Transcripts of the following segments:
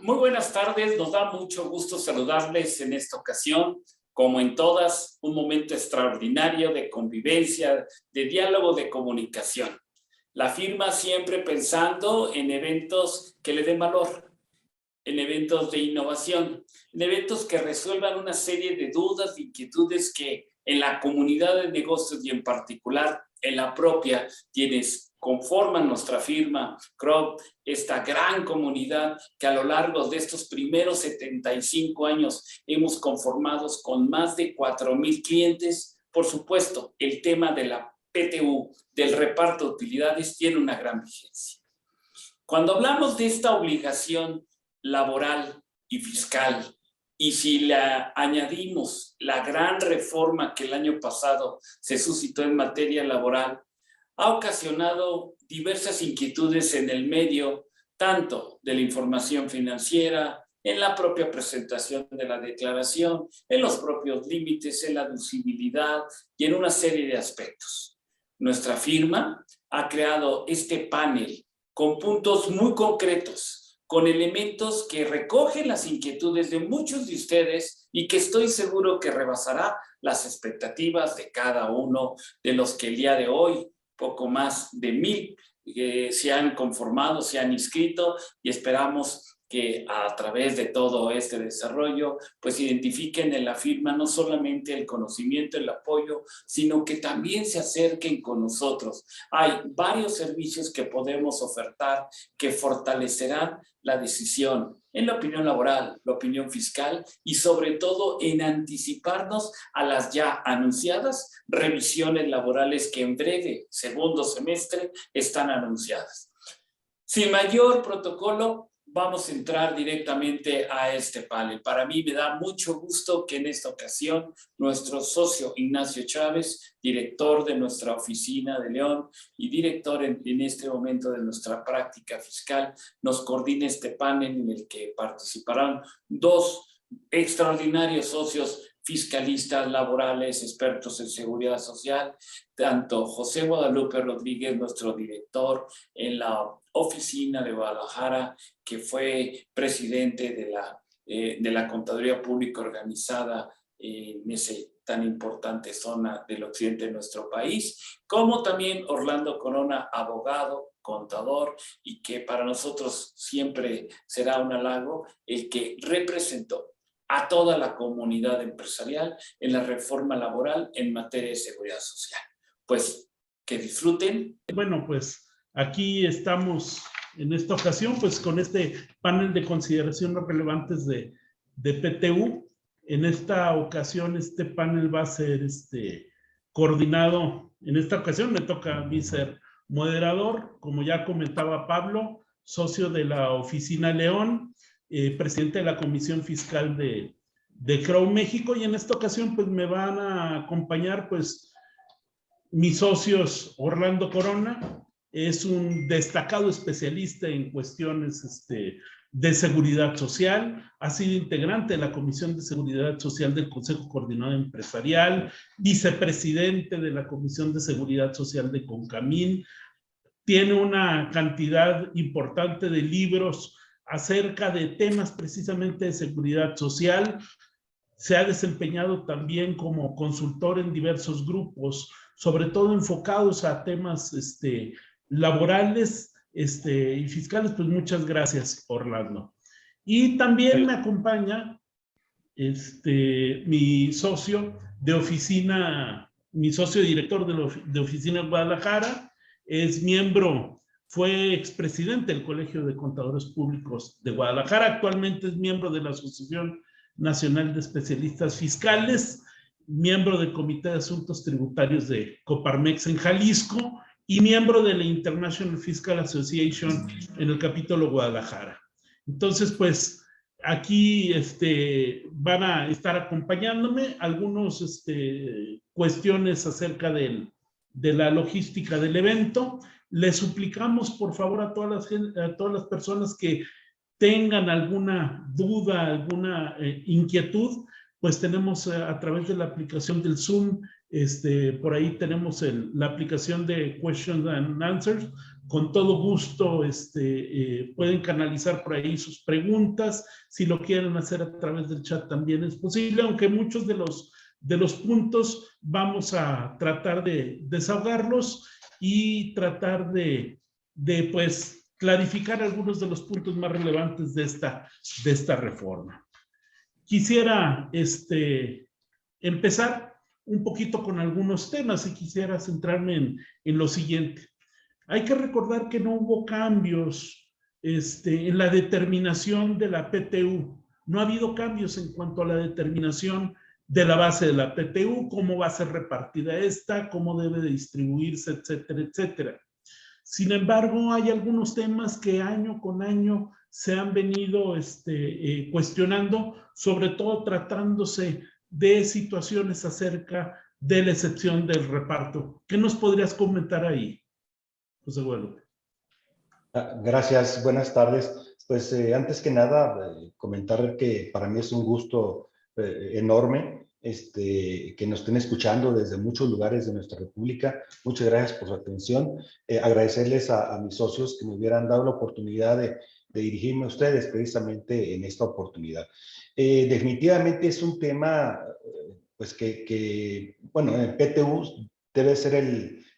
Muy buenas tardes, nos da mucho gusto saludarles en esta ocasión, como en todas, un momento extraordinario de convivencia, de diálogo, de comunicación. La firma siempre pensando en eventos que le den valor, en eventos de innovación, en eventos que resuelvan una serie de dudas, de inquietudes que en la comunidad de negocios y en particular en la propia, quienes conforman nuestra firma, CROP, esta gran comunidad que a lo largo de estos primeros 75 años hemos conformado con más de 4,000 clientes. Por supuesto, el tema de la PTU, del reparto de utilidades, tiene una gran vigencia. Cuando hablamos de esta obligación laboral y fiscal, y si le añadimos la gran reforma que el año pasado se suscitó en materia laboral, ha ocasionado diversas inquietudes en el medio, tanto de la información financiera, en la propia presentación de la declaración, en los propios límites, en la deducibilidad y en una serie de aspectos. Nuestra firma ha creado este panel con puntos muy concretos, con elementos que recogen las inquietudes de muchos de ustedes y que estoy seguro que rebasará las expectativas de cada uno de los que el día de hoy, poco más de 1,000 se han conformado, se han inscrito, y esperamos que a través de todo este desarrollo pues identifiquen en la firma no solamente el conocimiento, el apoyo, sino que también se acerquen con nosotros. Hay varios servicios que podemos ofertar que fortalecerán la decisión en la opinión laboral, la opinión fiscal y sobre todo en anticiparnos a las ya anunciadas revisiones laborales que en breve, segundo semestre, están anunciadas. Sin mayor protocolo, vamos a entrar directamente a este panel. Para mí me da mucho gusto que en esta ocasión nuestro socio Ignacio Chávez, director de nuestra oficina de León y director en este momento de nuestra práctica fiscal, nos coordine este panel en el que participarán dos extraordinarios socios fiscalistas laborales, expertos en seguridad social, tanto José Guadalupe Rodríguez, nuestro director en la oficina de Guadalajara, que fue presidente de la Contaduría Pública Organizada en ese tan importante zona del occidente de nuestro país, como también Orlando Corona, abogado, contador, y que para nosotros siempre será un halago el que representó a toda la comunidad empresarial en la reforma laboral en materia de seguridad social. Pues que disfruten. Bueno, pues aquí estamos en esta ocasión pues con este panel de consideraciones relevantes de PTU. En esta ocasión este panel va a ser coordinado. En esta ocasión me toca a mí ser moderador, como ya comentaba Pablo, socio de la oficina León, presidente de la Comisión Fiscal de CROW México, y en esta ocasión pues me van a acompañar pues mis socios. Orlando Corona es un destacado especialista en cuestiones de seguridad social, ha sido integrante de la Comisión de Seguridad Social del Consejo Coordinador Empresarial, vicepresidente de la Comisión de Seguridad Social de CONCAMIN, tiene una cantidad importante de libros acerca de temas precisamente de seguridad social. Se ha desempeñado también como consultor en diversos grupos, sobre todo enfocados a temas laborales y fiscales. Pues muchas gracias, Orlando. Y también me acompaña mi socio de oficina, mi socio director de oficina de Guadalajara, es miembro, fue expresidente del Colegio de Contadores Públicos de Guadalajara, actualmente es miembro de la Asociación Nacional de Especialistas Fiscales, miembro del Comité de Asuntos Tributarios de Coparmex en Jalisco y miembro de la International Fiscal Association en el capítulo Guadalajara. Entonces, pues, aquí van a estar acompañándome algunas cuestiones acerca de la logística del evento. Les suplicamos, por favor, a todas las personas que tengan alguna duda, alguna inquietud, pues tenemos a través de la aplicación del Zoom, por ahí tenemos la aplicación de Questions and Answers, con todo gusto pueden canalizar por ahí sus preguntas. Si lo quieren hacer a través del chat también es posible, aunque muchos de los puntos vamos a tratar de desahogarlos y tratar de pues, clarificar algunos de los puntos más relevantes de esta reforma. Quisiera empezar un poquito con algunos temas y quisiera centrarme en lo siguiente. Hay que recordar que no hubo cambios en la determinación de la PTU. No ha habido cambios en cuanto a la determinación de la base de la PTU, cómo va a ser repartida esta, cómo debe de distribuirse, etcétera, etcétera. Sin embargo, hay algunos temas que año con año se han venido cuestionando, sobre todo tratándose de situaciones acerca de la excepción del reparto. ¿Qué nos podrías comentar ahí, José Guadalupe? Gracias, buenas tardes. Pues antes que nada, comentar que para mí es un gusto enorme que nos estén escuchando desde muchos lugares de nuestra república. Muchas gracias por su atención. Agradecerles a mis socios que me hubieran dado la oportunidad de dirigirme a ustedes precisamente en esta oportunidad. Definitivamente es un tema pues bueno, el PTU debe ser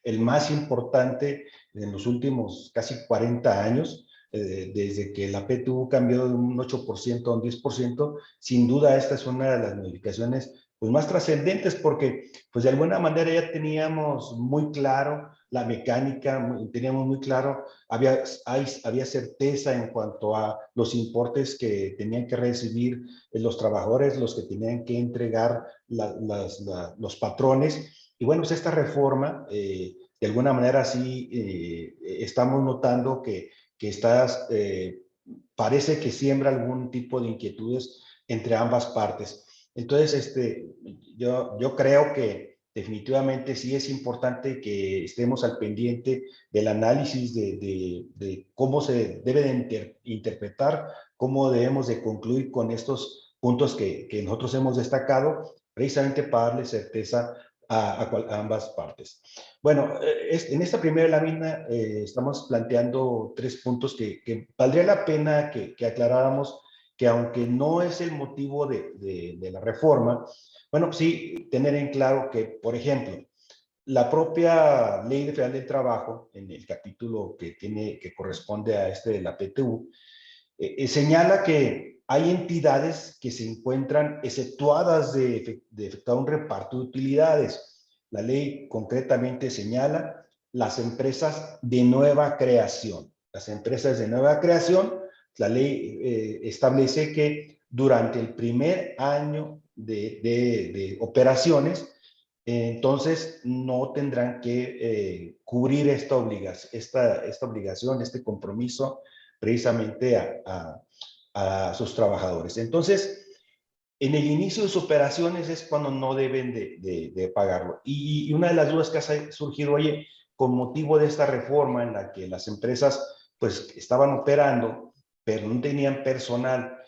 el más importante en los últimos casi 40 años, desde que la PTU cambió de un 8% a un 10%, sin duda esta es una de las modificaciones pues, más trascendentes porque pues, de alguna manera ya teníamos muy claro la mecánica, teníamos muy claro, había certeza en cuanto a los importes que tenían que recibir los trabajadores, los que tenían que entregar los patrones. Y bueno, pues esta reforma, de alguna manera sí estamos notando que parece que siembra algún tipo de inquietudes entre ambas partes. Entonces, yo creo que definitivamente sí es importante que estemos al pendiente del análisis de cómo se debe de interpretar, cómo debemos de concluir con estos puntos que nosotros hemos destacado, precisamente para darle certeza a ambas partes. Bueno, en esta primera lámina estamos planteando 3 puntos que valdría la pena que aclaráramos, que aunque no es el motivo de la reforma, bueno, sí tener en claro que, por ejemplo, la propia Ley Federal del Trabajo, en el capítulo que corresponde a de la PTU, señala que hay entidades que se encuentran exceptuadas de efectuar un reparto de utilidades. La ley concretamente señala las empresas de nueva creación. Las empresas de nueva creación, la ley establece que durante el primer año de operaciones, entonces no tendrán que cubrir esta obligación, este compromiso precisamente a sus trabajadores. Entonces, en el inicio de sus operaciones es cuando no deben de pagarlo. Y una de las dudas que ha surgido, oye, con motivo de esta reforma en la que las empresas pues estaban operando, pero no tenían personal,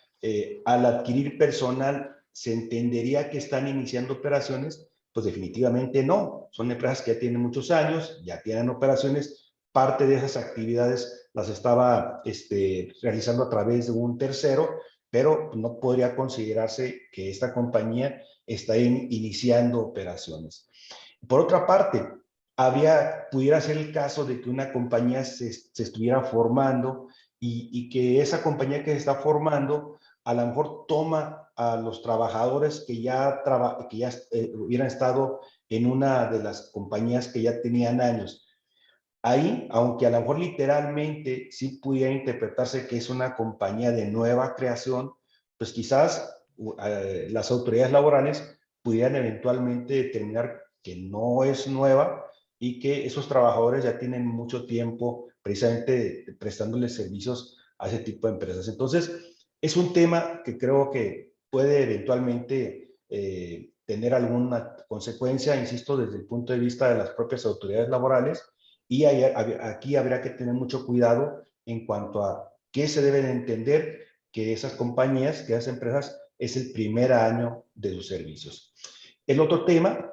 al adquirir personal, ¿se entendería que están iniciando operaciones? Pues definitivamente no. Son empresas que ya tienen muchos años, ya tienen operaciones, parte de esas actividades las estaba realizando a través de un tercero, pero no podría considerarse que esta compañía está iniciando operaciones. Por otra parte, pudiera ser el caso de que una compañía se estuviera formando y que esa compañía que se está formando a lo mejor toma a los trabajadores que ya hubieran estado en una de las compañías que ya tenían años. Ahí, aunque a lo mejor literalmente sí pudiera interpretarse que es una compañía de nueva creación, pues quizás las autoridades laborales pudieran eventualmente determinar que no es nueva y que esos trabajadores ya tienen mucho tiempo precisamente prestándoles servicios a ese tipo de empresas. Entonces, es un tema que creo que puede eventualmente tener alguna consecuencia, insisto, desde el punto de vista de las propias autoridades laborales. Y aquí habría que tener mucho cuidado en cuanto a qué se debe de entender que esas compañías, que esas empresas, es el primer año de sus servicios. El otro tema,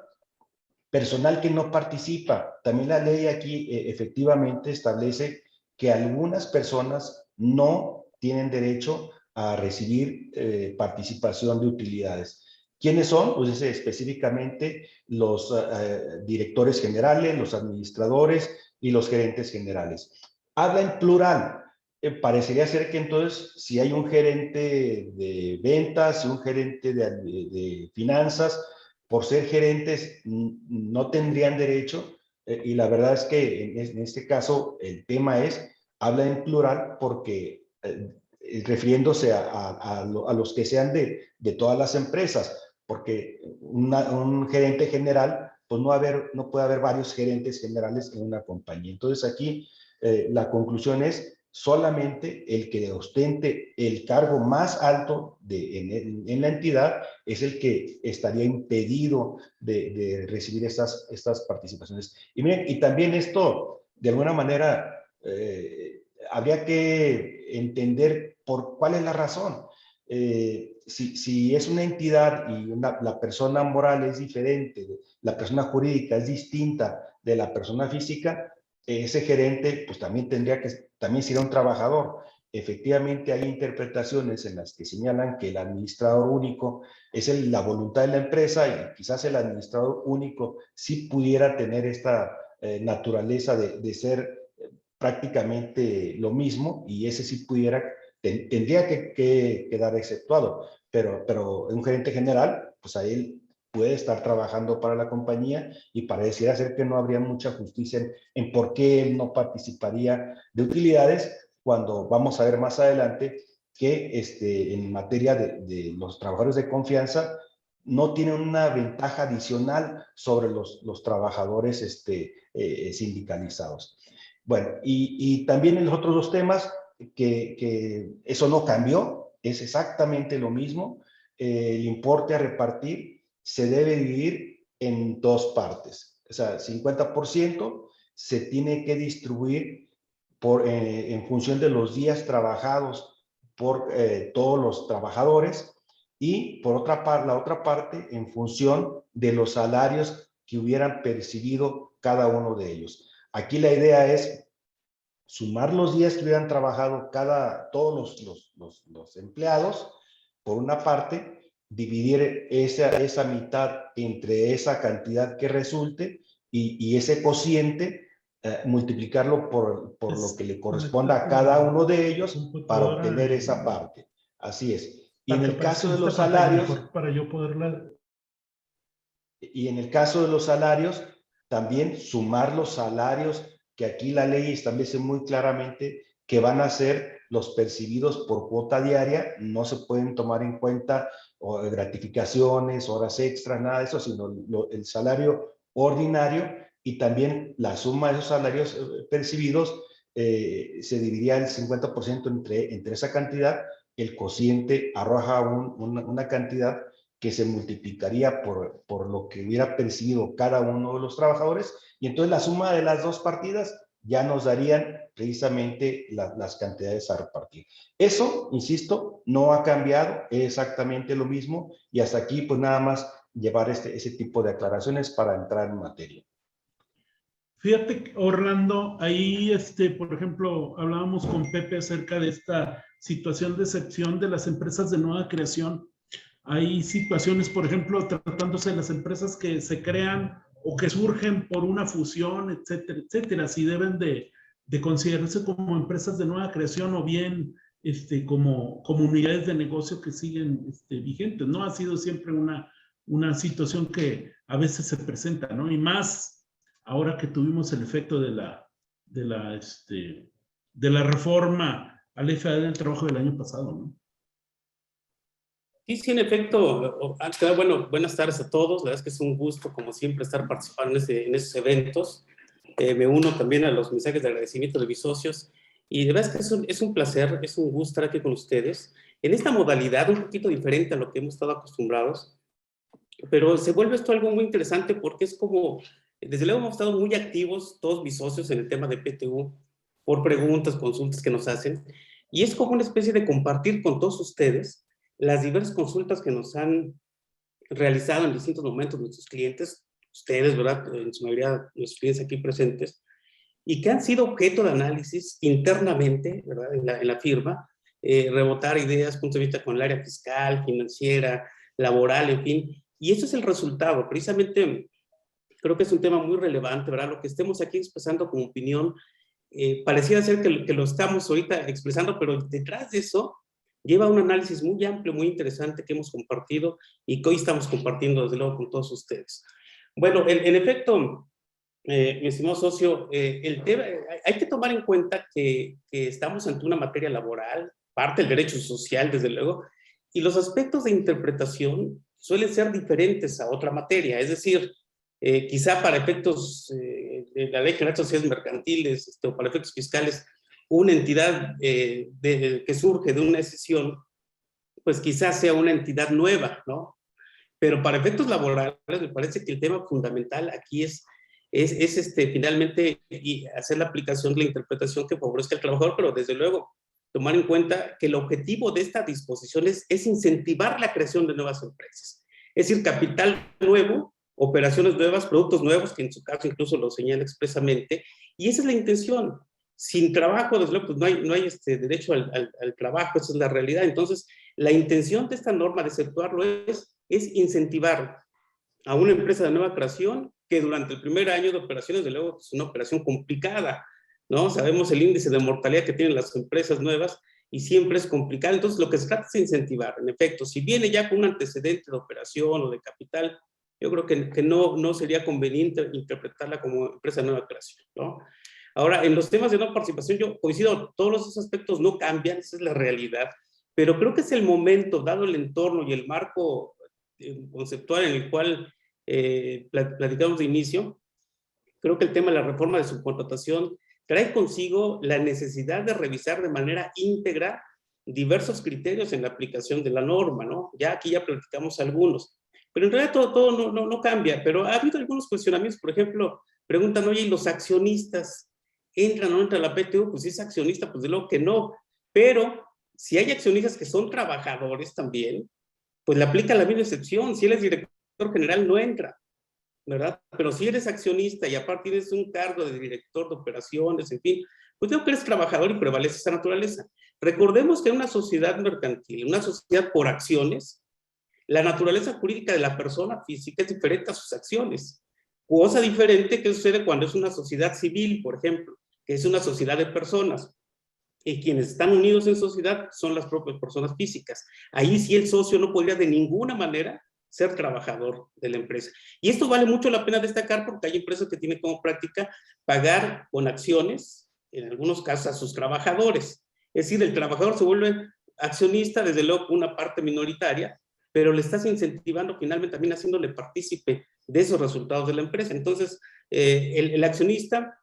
personal que no participa. También la ley aquí efectivamente establece que algunas personas no tienen derecho a recibir participación de utilidades. ¿Quiénes son? Pues específicamente los directores generales, los administradores y los gerentes generales. Habla en plural. Parecería ser que entonces si hay un gerente de ventas y un gerente de finanzas, por ser gerentes no tendrían derecho, y la verdad es que en este caso el tema es, habla en plural porque refiriéndose a los que sean de todas las empresas, porque un gerente general, pues no puede haber varios gerentes generales en una compañía. Entonces aquí la conclusión es solamente el que ostente el cargo más alto en la entidad es el que estaría impedido de recibir estas participaciones. Y miren, y también esto, de alguna manera, habría que entender cuál es la razón. Si es una entidad y la persona moral es diferente, la persona jurídica es distinta de la persona física, ese gerente pues también también será un trabajador. Efectivamente hay interpretaciones en las que señalan que el administrador único es la voluntad de la empresa y quizás el administrador único sí pudiera tener esta naturaleza de ser prácticamente lo mismo y ese sí tendría que quedar exceptuado, pero un gerente general, pues a él puede estar trabajando para la compañía y pareciera ser que no habría mucha justicia en por qué él no participaría de utilidades cuando vamos a ver más adelante que en materia de los trabajadores de confianza no tienen una ventaja adicional sobre los trabajadores sindicalizados. Bueno, y también en los otros dos temas, que eso no cambió, es exactamente lo mismo. El importe a repartir se debe dividir en dos partes. O sea, 50% se tiene que distribuir en función de los días trabajados por todos los trabajadores y por la otra parte en función de los salarios que hubieran percibido cada uno de ellos. Aquí la idea es sumar los días que hubieran trabajado todos los empleados, por una parte, dividir esa mitad entre esa cantidad que resulte y ese cociente, multiplicarlo por lo que le corresponda a cada uno de ellos para obtener esa parte. Así es. Y en el caso de los salarios, para yo poderla... y en el caso de los salarios, también sumar los salarios que aquí la ley establece muy claramente que van a ser los percibidos por cuota diaria, no se pueden tomar en cuenta gratificaciones, horas extras, nada de eso, sino el salario ordinario y también la suma de esos salarios percibidos se dividiría el 50% entre esa cantidad, el cociente arroja una cantidad que se multiplicaría por lo que hubiera percibido cada uno de los trabajadores y entonces la suma de las dos partidas ya nos darían precisamente las cantidades a repartir. Eso, insisto, no ha cambiado, es exactamente lo mismo y hasta aquí pues nada más llevar ese tipo de aclaraciones para entrar en materia. Fíjate, Orlando, ahí, por ejemplo, hablábamos con Pepe acerca de esta situación de excepción de las empresas de nueva creación. Hay situaciones, por ejemplo, tratándose de las empresas que se crean o que surgen por una fusión, etcétera, etcétera, si deben de considerarse como empresas de nueva creación o bien como unidades de negocio que siguen vigentes, ¿no? Ha sido siempre una situación que a veces se presenta, ¿no? Y más ahora que tuvimos el efecto de la reforma a la FAA del trabajo del año pasado, ¿no? Sí, en efecto. Bueno, buenas tardes a todos. La verdad es que es un gusto, como siempre, estar participando en esos eventos. Me uno también a los mensajes de agradecimiento de mis socios. Y de verdad es que es un placer, es un gusto estar aquí con ustedes. En esta modalidad, un poquito diferente a lo que hemos estado acostumbrados. Pero se vuelve esto algo muy interesante porque es como, desde luego hemos estado muy activos, todos mis socios, en el tema de PTU, por preguntas, consultas que nos hacen. Y es como una especie de compartir con todos ustedes las diversas consultas que nos han realizado en distintos momentos nuestros clientes, ustedes, ¿verdad? En su mayoría, nuestros clientes aquí presentes. y que han sido objeto de análisis internamente, ¿verdad? En la firma, rebotar ideas, puntos de vista con el área fiscal, financiera, laboral, en fin, y eso es el resultado. Precisamente creo que es un tema muy relevante, ¿verdad? Lo que estemos aquí expresando como opinión, pareciera ser que lo estamos ahorita expresando, pero detrás de eso lleva un análisis muy amplio, muy interesante que hemos compartido y que hoy estamos compartiendo desde luego con todos ustedes. Bueno, en efecto, mi estimado socio, el tema, hay que tomar en cuenta que estamos ante una materia laboral, parte del derecho social, desde luego, y los aspectos de interpretación suelen ser diferentes a otra materia, es decir, quizá para efectos de la Ley General de Sociedades Mercantiles o para efectos fiscales, una entidad que surge de una decisión, pues quizás sea una entidad nueva, ¿no? Pero para efectos laborales me parece que el tema fundamental aquí es finalmente hacer la aplicación de la interpretación que favorezca al trabajador, pero desde luego tomar en cuenta que el objetivo de esta disposición es incentivar la creación de nuevas empresas. Es decir, capital nuevo, operaciones nuevas, productos nuevos, que en su caso incluso lo señala expresamente, y esa es la intención. Sin trabajo, desde luego, pues no hay derecho al trabajo, esa es la realidad. Entonces, la intención de esta norma de exceptuarlo es incentivar a una empresa de nueva creación que durante el primer año de operaciones, de luego, es una operación complicada, ¿no? Sabemos el índice de mortalidad que tienen las empresas nuevas y siempre es complicado. Entonces, lo que se trata es incentivar. En efecto, si viene ya con un antecedente de operación o de capital, yo creo que no sería conveniente interpretarla como empresa de nueva creación, ¿no? Ahora, en los temas de no participación, yo coincido, todos esos aspectos no cambian, esa es la realidad, pero creo que es el momento, dado el entorno y el marco conceptual en el cual platicamos de inicio, creo que el tema de la reforma de subcontratación trae consigo la necesidad de revisar de manera íntegra diversos criterios en la aplicación de la norma, ¿no? Ya aquí ya platicamos algunos, pero en realidad todo no cambia, pero ha habido algunos cuestionamientos, por ejemplo, preguntan, oye, ¿y los accionistas entran o no entran a la PTU? Pues si es accionista, pues de luego que no, pero si hay accionistas que son trabajadores también, pues le aplica la misma excepción. Si él es director general, no entra, ¿verdad? Pero si eres accionista y aparte tienes un cargo de director de operaciones, en fin, pues digo que eres trabajador y prevalece esa naturaleza. Recordemos que en una sociedad mercantil, una sociedad por acciones, la naturaleza jurídica de la persona física es diferente a sus acciones. Cosa diferente que sucede cuando es una sociedad civil, por ejemplo, que es una sociedad de personas. Y quienes están unidos en sociedad son las propias personas físicas. Ahí sí el socio no podría de ninguna manera ser trabajador de la empresa. Y esto vale mucho la pena destacar porque hay empresas que tienen como práctica pagar con acciones, en algunos casos a sus trabajadores. Es decir, el trabajador se vuelve accionista, desde luego una parte minoritaria, pero le estás incentivando finalmente también haciéndole partícipe de esos resultados de la empresa. Entonces, el accionista,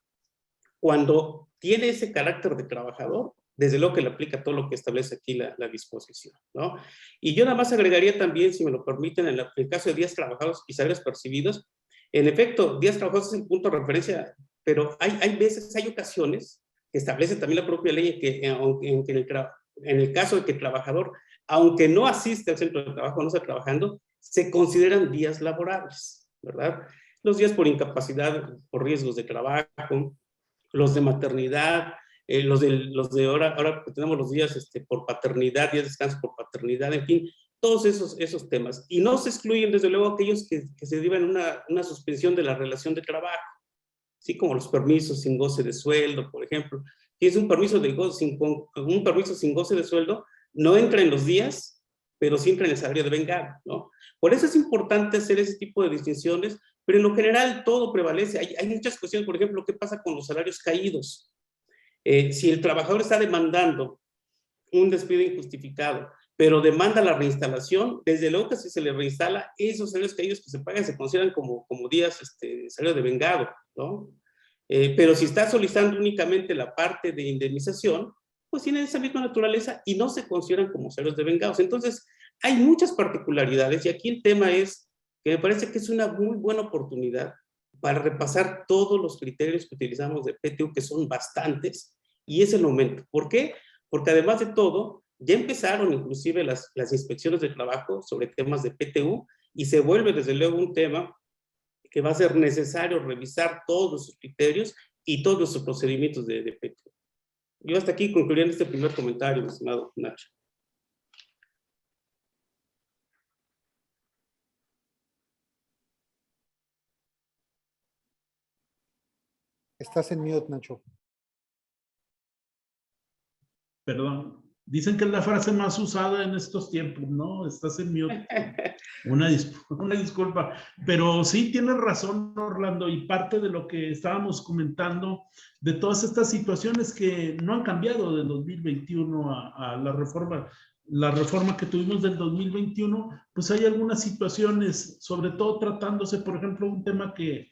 cuando tiene ese carácter de trabajador, desde luego que le aplica todo lo que establece aquí la disposición, ¿no? Y yo nada más agregaría también, si me lo permiten, en el caso de días trabajados y salarios percibidos, en efecto, días trabajados es el punto de referencia, pero hay veces, hay ocasiones que establece también la propia ley en el caso de que el trabajador, aunque no asiste al centro de trabajo, no está trabajando, se consideran días laborables, ¿verdad? Los días por incapacidad, por riesgos de trabajo, los de maternidad, los de ahora tenemos los días por paternidad, días de descanso por paternidad, en fin, todos esos temas. Y no se excluyen, desde luego, aquellos que se derivan una suspensión de la relación de trabajo, así como los permisos sin goce de sueldo, por ejemplo. Si es un permiso sin goce de sueldo, no entra en los días, pero sí entra en el salario de vengado, ¿no? Por eso es importante hacer ese tipo de distinciones, pero en lo general todo prevalece. Hay muchas cuestiones, por ejemplo, ¿qué pasa con los salarios caídos? Si el trabajador está demandando un despido injustificado, pero demanda la reinstalación, desde luego que si se le reinstala, esos salarios caídos que se pagan se consideran como días salario de vengado, ¿no? Pero si está solicitando únicamente la parte de indemnización, pues tienen esa misma naturaleza y no se consideran como salarios de vengados. Entonces, hay muchas particularidades y aquí el tema es que me parece que es una muy buena oportunidad para repasar todos los criterios que utilizamos de PTU, que son bastantes, y es el momento. ¿Por qué? Porque además de todo, ya empezaron inclusive las inspecciones de trabajo sobre temas de PTU, y se vuelve desde luego un tema que va a ser necesario revisar todos sus criterios y todos nuestros procedimientos de PTU. Yo hasta aquí concluiría este primer comentario, mi estimado Nacho. Estás en mute, Nacho. Perdón. Dicen que es la frase más usada en estos tiempos, ¿no? Estás en mute. Una disculpa. Pero sí tienes razón, Orlando, y parte de lo que estábamos comentando de todas estas situaciones que no han cambiado del 2021 a la reforma que tuvimos del 2021, pues hay algunas situaciones, sobre todo tratándose, por ejemplo, un tema que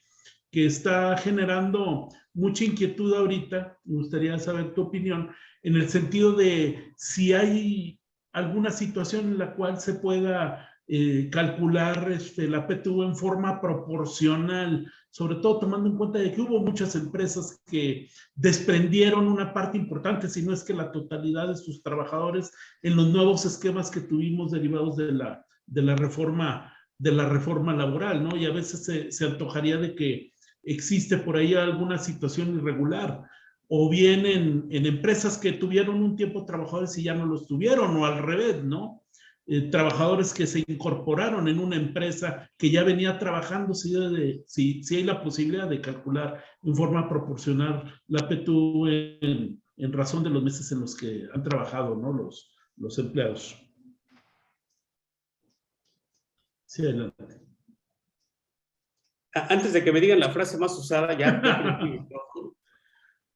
está generando mucha inquietud ahorita. Me gustaría saber tu opinión en el sentido de si hay alguna situación en la cual se pueda calcular la PTU en forma proporcional, sobre todo tomando en cuenta de que hubo muchas empresas que desprendieron una parte importante, si no es que la totalidad de sus trabajadores en los nuevos esquemas que tuvimos derivados de la reforma laboral, ¿no? Y a veces se antojaría de que existe por ahí alguna situación irregular, o bien en empresas que tuvieron un tiempo trabajadores y ya no los tuvieron, o al revés, ¿no? Trabajadores que se incorporaron en una empresa que ya venía trabajando, si hay la posibilidad de calcular en forma proporcional la PTU en razón de los meses en los que han trabajado, ¿no? Los empleados. Sí, adelante. Antes de que me digan la frase más usada,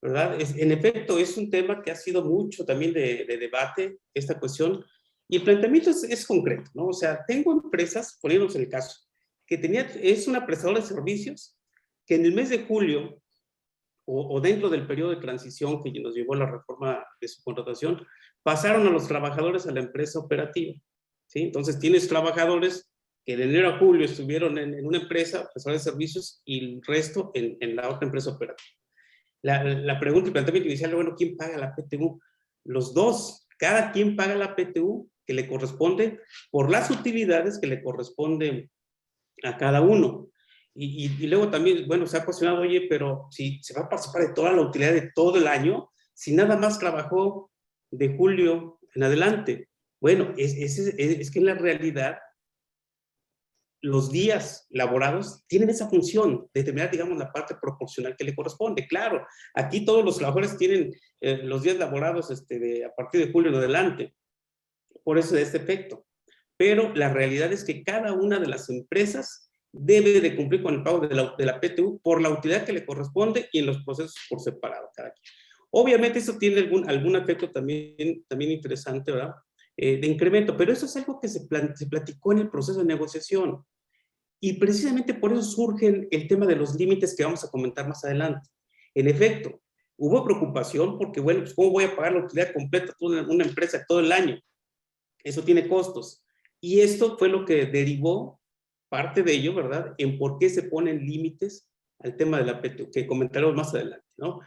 ¿verdad? En efecto, es un tema que ha sido mucho también de debate, esta cuestión, y el planteamiento es concreto, ¿no? O sea, tengo empresas, poniéndonos en el caso, que es una prestadora de servicios que en el mes de julio, o dentro del periodo de transición que nos llevó a la reforma de su contratación, pasaron a los trabajadores a la empresa operativa, ¿sí? Entonces tienes trabajadores que de enero a julio estuvieron en una empresa, prestadora de servicios, y el resto en la otra empresa operativa. La pregunta y planteamiento inicial, bueno, ¿quién paga la PTU? Los dos, cada quien paga la PTU que le corresponde por las utilidades que le corresponden a cada uno. Y luego también, bueno, se ha cuestionado, oye, pero si se va a participar de toda la utilidad de todo el año, si nada más trabajó de julio en adelante. Bueno, es que en la realidad los días laborados tienen esa función de determinar, digamos, la parte proporcional que le corresponde. Claro, aquí todos los trabajadores tienen los días laborados a partir de julio en adelante, por eso de este efecto. Pero la realidad es que cada una de las empresas debe de cumplir con el pago de la PTU por la utilidad que le corresponde y en los procesos por separado cada quien. Obviamente eso tiene algún efecto también interesante, ¿verdad? De incremento, pero eso es algo que se platicó en el proceso de negociación. Y precisamente por eso surge el tema de los límites que vamos a comentar más adelante. En efecto, hubo preocupación porque, bueno, pues ¿cómo voy a pagar la utilidad completa de una empresa todo el año? Eso tiene costos. Y esto fue lo que derivó, parte de ello, ¿verdad?, en por qué se ponen límites al tema de la PTU, que comentaremos más adelante, ¿no?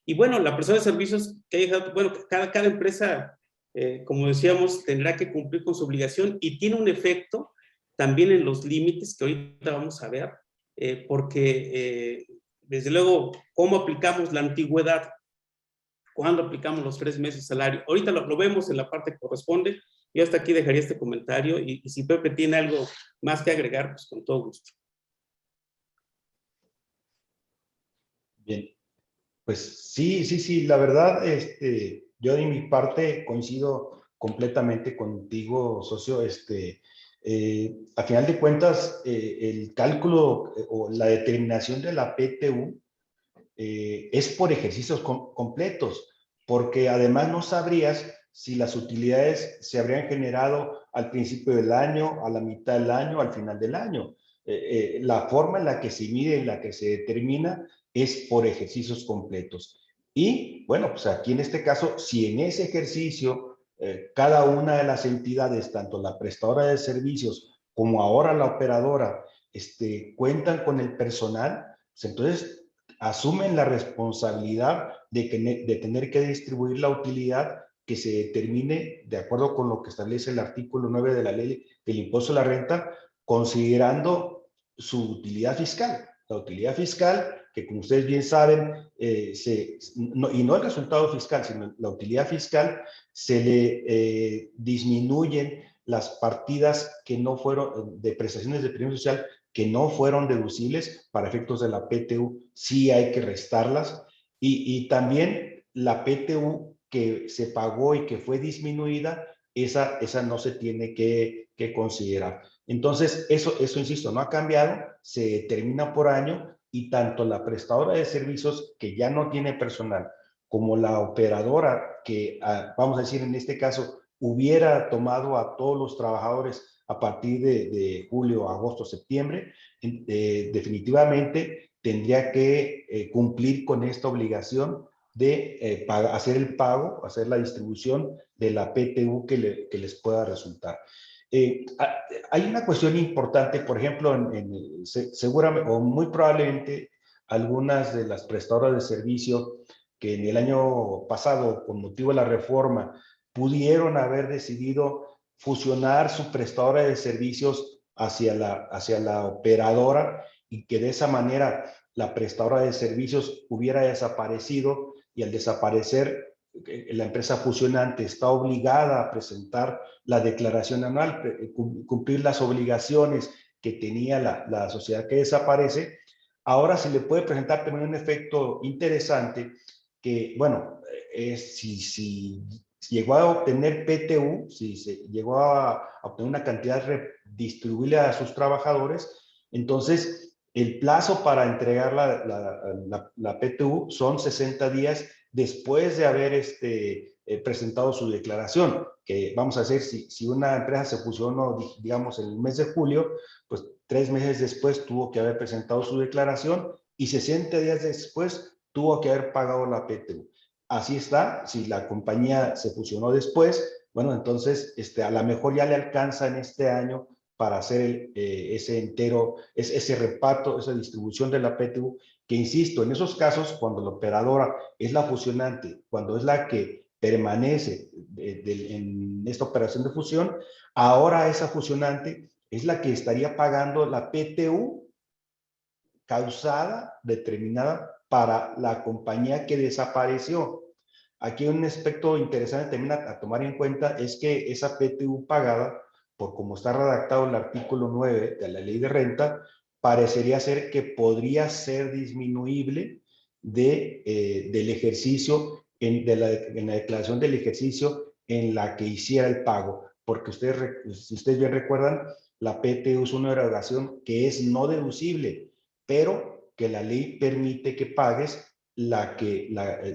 Y bueno, la prestación de servicios, bueno, cada empresa, como decíamos, tendrá que cumplir con su obligación y tiene un efecto también en los límites que ahorita vamos a ver, porque desde luego, ¿cómo aplicamos la antigüedad? ¿Cuándo aplicamos los 3 meses de salario? Ahorita lo vemos en la parte que corresponde. Yo hasta aquí dejaría este comentario y si Pepe tiene algo más que agregar, pues con todo gusto. Bien, pues sí, la verdad, yo de mi parte coincido completamente contigo, socio. A final de cuentas, el cálculo o la determinación de la PTU es por ejercicios completos, porque además no sabrías si las utilidades se habrían generado al principio del año, a la mitad del año, al final del año. La forma en la que se mide, en la que se determina, es por ejercicios completos. Y bueno, pues aquí en este caso, si en ese ejercicio cada una de las entidades, tanto la prestadora de servicios como ahora la operadora, cuentan con el personal, pues entonces asumen la responsabilidad de tener que distribuir la utilidad que se determine de acuerdo con lo que establece el artículo 9 de la ley del impuesto a la renta, considerando su utilidad fiscal. La utilidad fiscal que como ustedes bien saben, y no el resultado fiscal, sino la utilidad fiscal, se le disminuyen las partidas que no fueron, de prestaciones de premio social, que no fueron deducibles para efectos de la PTU, sí hay que restarlas. Y también la PTU que se pagó y que fue disminuida, esa no se tiene que considerar. Entonces, eso, insisto, no ha cambiado, se termina por año y tanto la prestadora de servicios que ya no tiene personal como la operadora que, vamos a decir en este caso, hubiera tomado a todos los trabajadores a partir de julio, agosto, septiembre, definitivamente tendría que cumplir con esta obligación de hacer el pago, hacer la distribución de la PTU que les pueda resultar. Hay una cuestión importante, por ejemplo, seguramente o muy probablemente algunas de las prestadoras de servicio que en el año pasado, con motivo de la reforma, pudieron haber decidido fusionar su prestadora de servicios hacia la operadora y que de esa manera la prestadora de servicios hubiera desaparecido y al desaparecer la empresa fusionante está obligada a presentar la declaración anual, cumplir las obligaciones que tenía la sociedad que desaparece. Ahora se le puede presentar también un efecto interesante que, bueno, si llegó a obtener PTU, si se llegó a obtener una cantidad distribuible a sus trabajadores, entonces el plazo para entregar la PTU son 60 días después de haber presentado su declaración, que vamos a hacer, si una empresa se fusionó, digamos, en el mes de julio, pues 3 meses después tuvo que haber presentado su declaración y 60 días después tuvo que haber pagado la PTU. Así está, si la compañía se fusionó después, bueno, entonces a lo mejor ya le alcanza en este año para hacer ese reparto, esa distribución de la PTU, que insisto, en esos casos, cuando la operadora es la fusionante, cuando es la que permanece en esta operación de fusión, ahora esa fusionante es la que estaría pagando la PTU causada, determinada para la compañía que desapareció. Aquí un aspecto interesante también a tomar en cuenta es que esa PTU pagada, por como está redactado el artículo 9 de la ley de renta, parecería ser que podría ser disminuible del ejercicio, en la declaración del ejercicio en la que hiciera el pago. Porque si ustedes bien recuerdan, la PTU es una erogación que es no deducible, pero que la ley permite que pagues que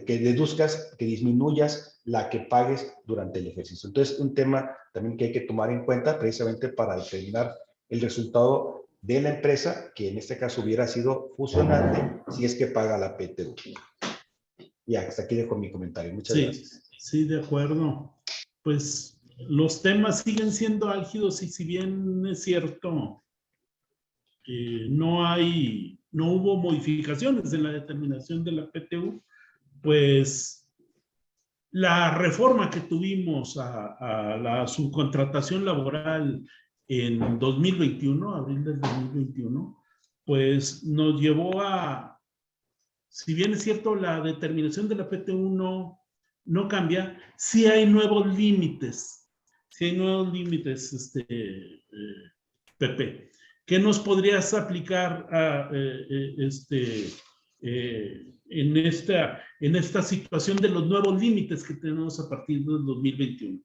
deduzcas, que disminuyas la que pagues durante el ejercicio. Entonces, un tema también que hay que tomar en cuenta precisamente para determinar el resultado de la empresa, que en este caso hubiera sido fusionante, si es que paga la PTU. Ya, hasta aquí dejo mi comentario. Muchas gracias. Sí, de acuerdo. Pues los temas siguen siendo álgidos y si bien es cierto, no hubo modificaciones en la determinación de la PTU, pues la reforma que tuvimos a la subcontratación laboral en 2021, abril del 2021, pues nos llevó a, si bien es cierto, la determinación de la PTU no cambia, sí hay nuevos límites, Pepe. ¿Qué nos podrías aplicar en esta situación de los nuevos límites que tenemos a partir del 2021?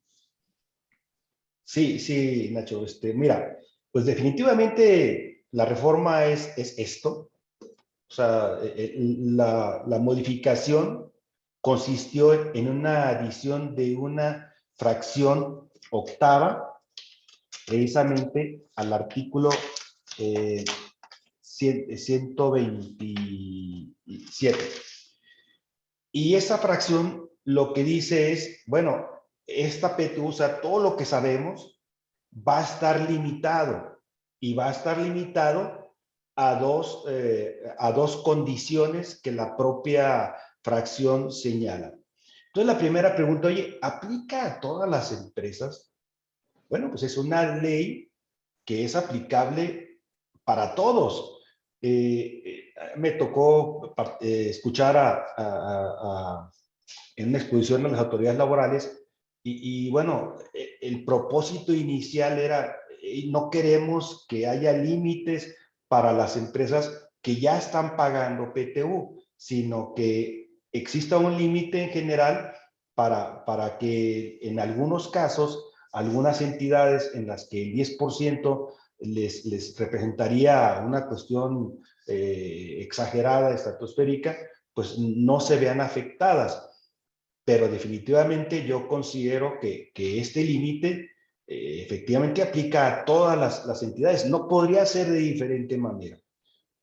Sí, Nacho. Mira, pues definitivamente la reforma es esto. O sea, la modificación consistió en una adición de una fracción octava, precisamente al artículo 127. Y esa fracción lo que dice es, bueno, esta PTU, o sea, todo lo que sabemos, va a estar limitado. Y va a estar limitado a dos condiciones que la propia fracción señala. Entonces, la primera pregunta, oye, ¿aplica a todas las empresas? Bueno, pues es una ley que es aplicable para todos, Me tocó escuchar en una exposición a las autoridades laborales y bueno, el propósito inicial era no queremos que haya límites para las empresas que ya están pagando PTU, sino que exista un límite en general para que en algunos casos, algunas entidades en las que el 10% les representaría una cuestión exagerada, estratosférica, pues no se vean afectadas. Pero definitivamente yo considero que este límite efectivamente aplica a todas las entidades. No podría ser de diferente manera.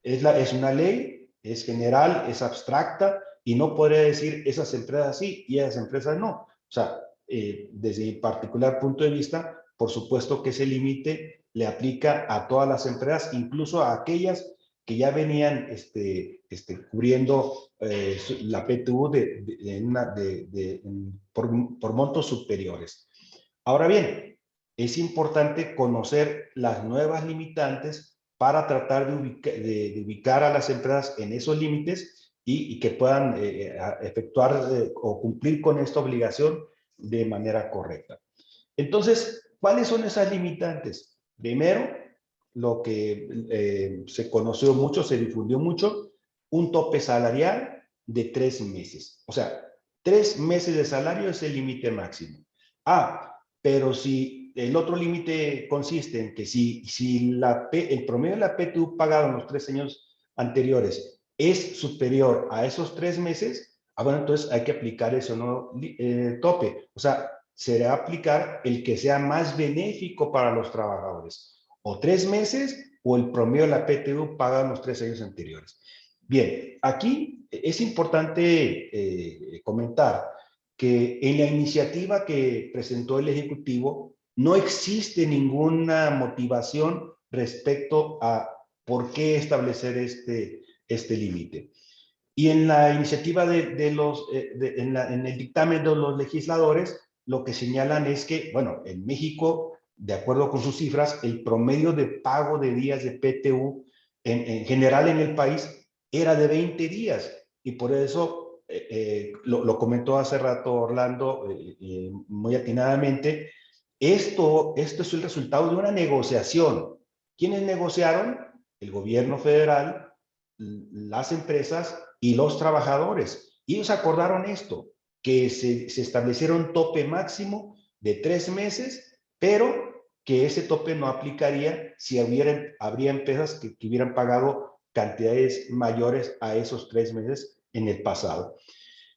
Es una ley, es general, es abstracta y no podría decir esas empresas sí y esas empresas no. O sea, desde mi particular punto de vista, por supuesto que ese límite le aplica a todas las empresas, incluso a aquellas que ya venían cubriendo la PTU por montos superiores. Ahora bien, es importante conocer las nuevas limitantes para tratar de ubicar a las empresas en esos límites y que puedan efectuar o cumplir con esta obligación de manera correcta. Entonces, ¿cuáles son esas limitantes? Primero, lo que se conoció mucho, se difundió mucho, un tope salarial de 3 meses. O sea, 3 meses de salario es el límite máximo. Pero si el otro límite consiste en que si el promedio de la PTU pagado en los 3 años anteriores es superior a esos 3 meses, bueno, entonces hay que aplicar ese nuevo tope. O sea, será aplicar el que sea más benéfico para los trabajadores. O 3 meses o el promedio de la PTU pagado en los 3 años anteriores. Bien, aquí es importante comentar que en la iniciativa que presentó el Ejecutivo no existe ninguna motivación respecto a por qué establecer este límite. Y en la iniciativa en el dictamen de los legisladores, lo que señalan es que, bueno, en México, de acuerdo con sus cifras, el promedio de pago de días de PTU en general en el país era de 20 días. Y por eso lo comentó hace rato Orlando muy atinadamente, esto es el resultado de una negociación. ¿Quiénes negociaron? El gobierno federal, las empresas y los trabajadores. Y ellos acordaron esto, que se establecieron tope máximo de 3 meses, pero que ese tope no aplicaría si habría empresas que hubieran pagado cantidades mayores a esos 3 meses en el pasado.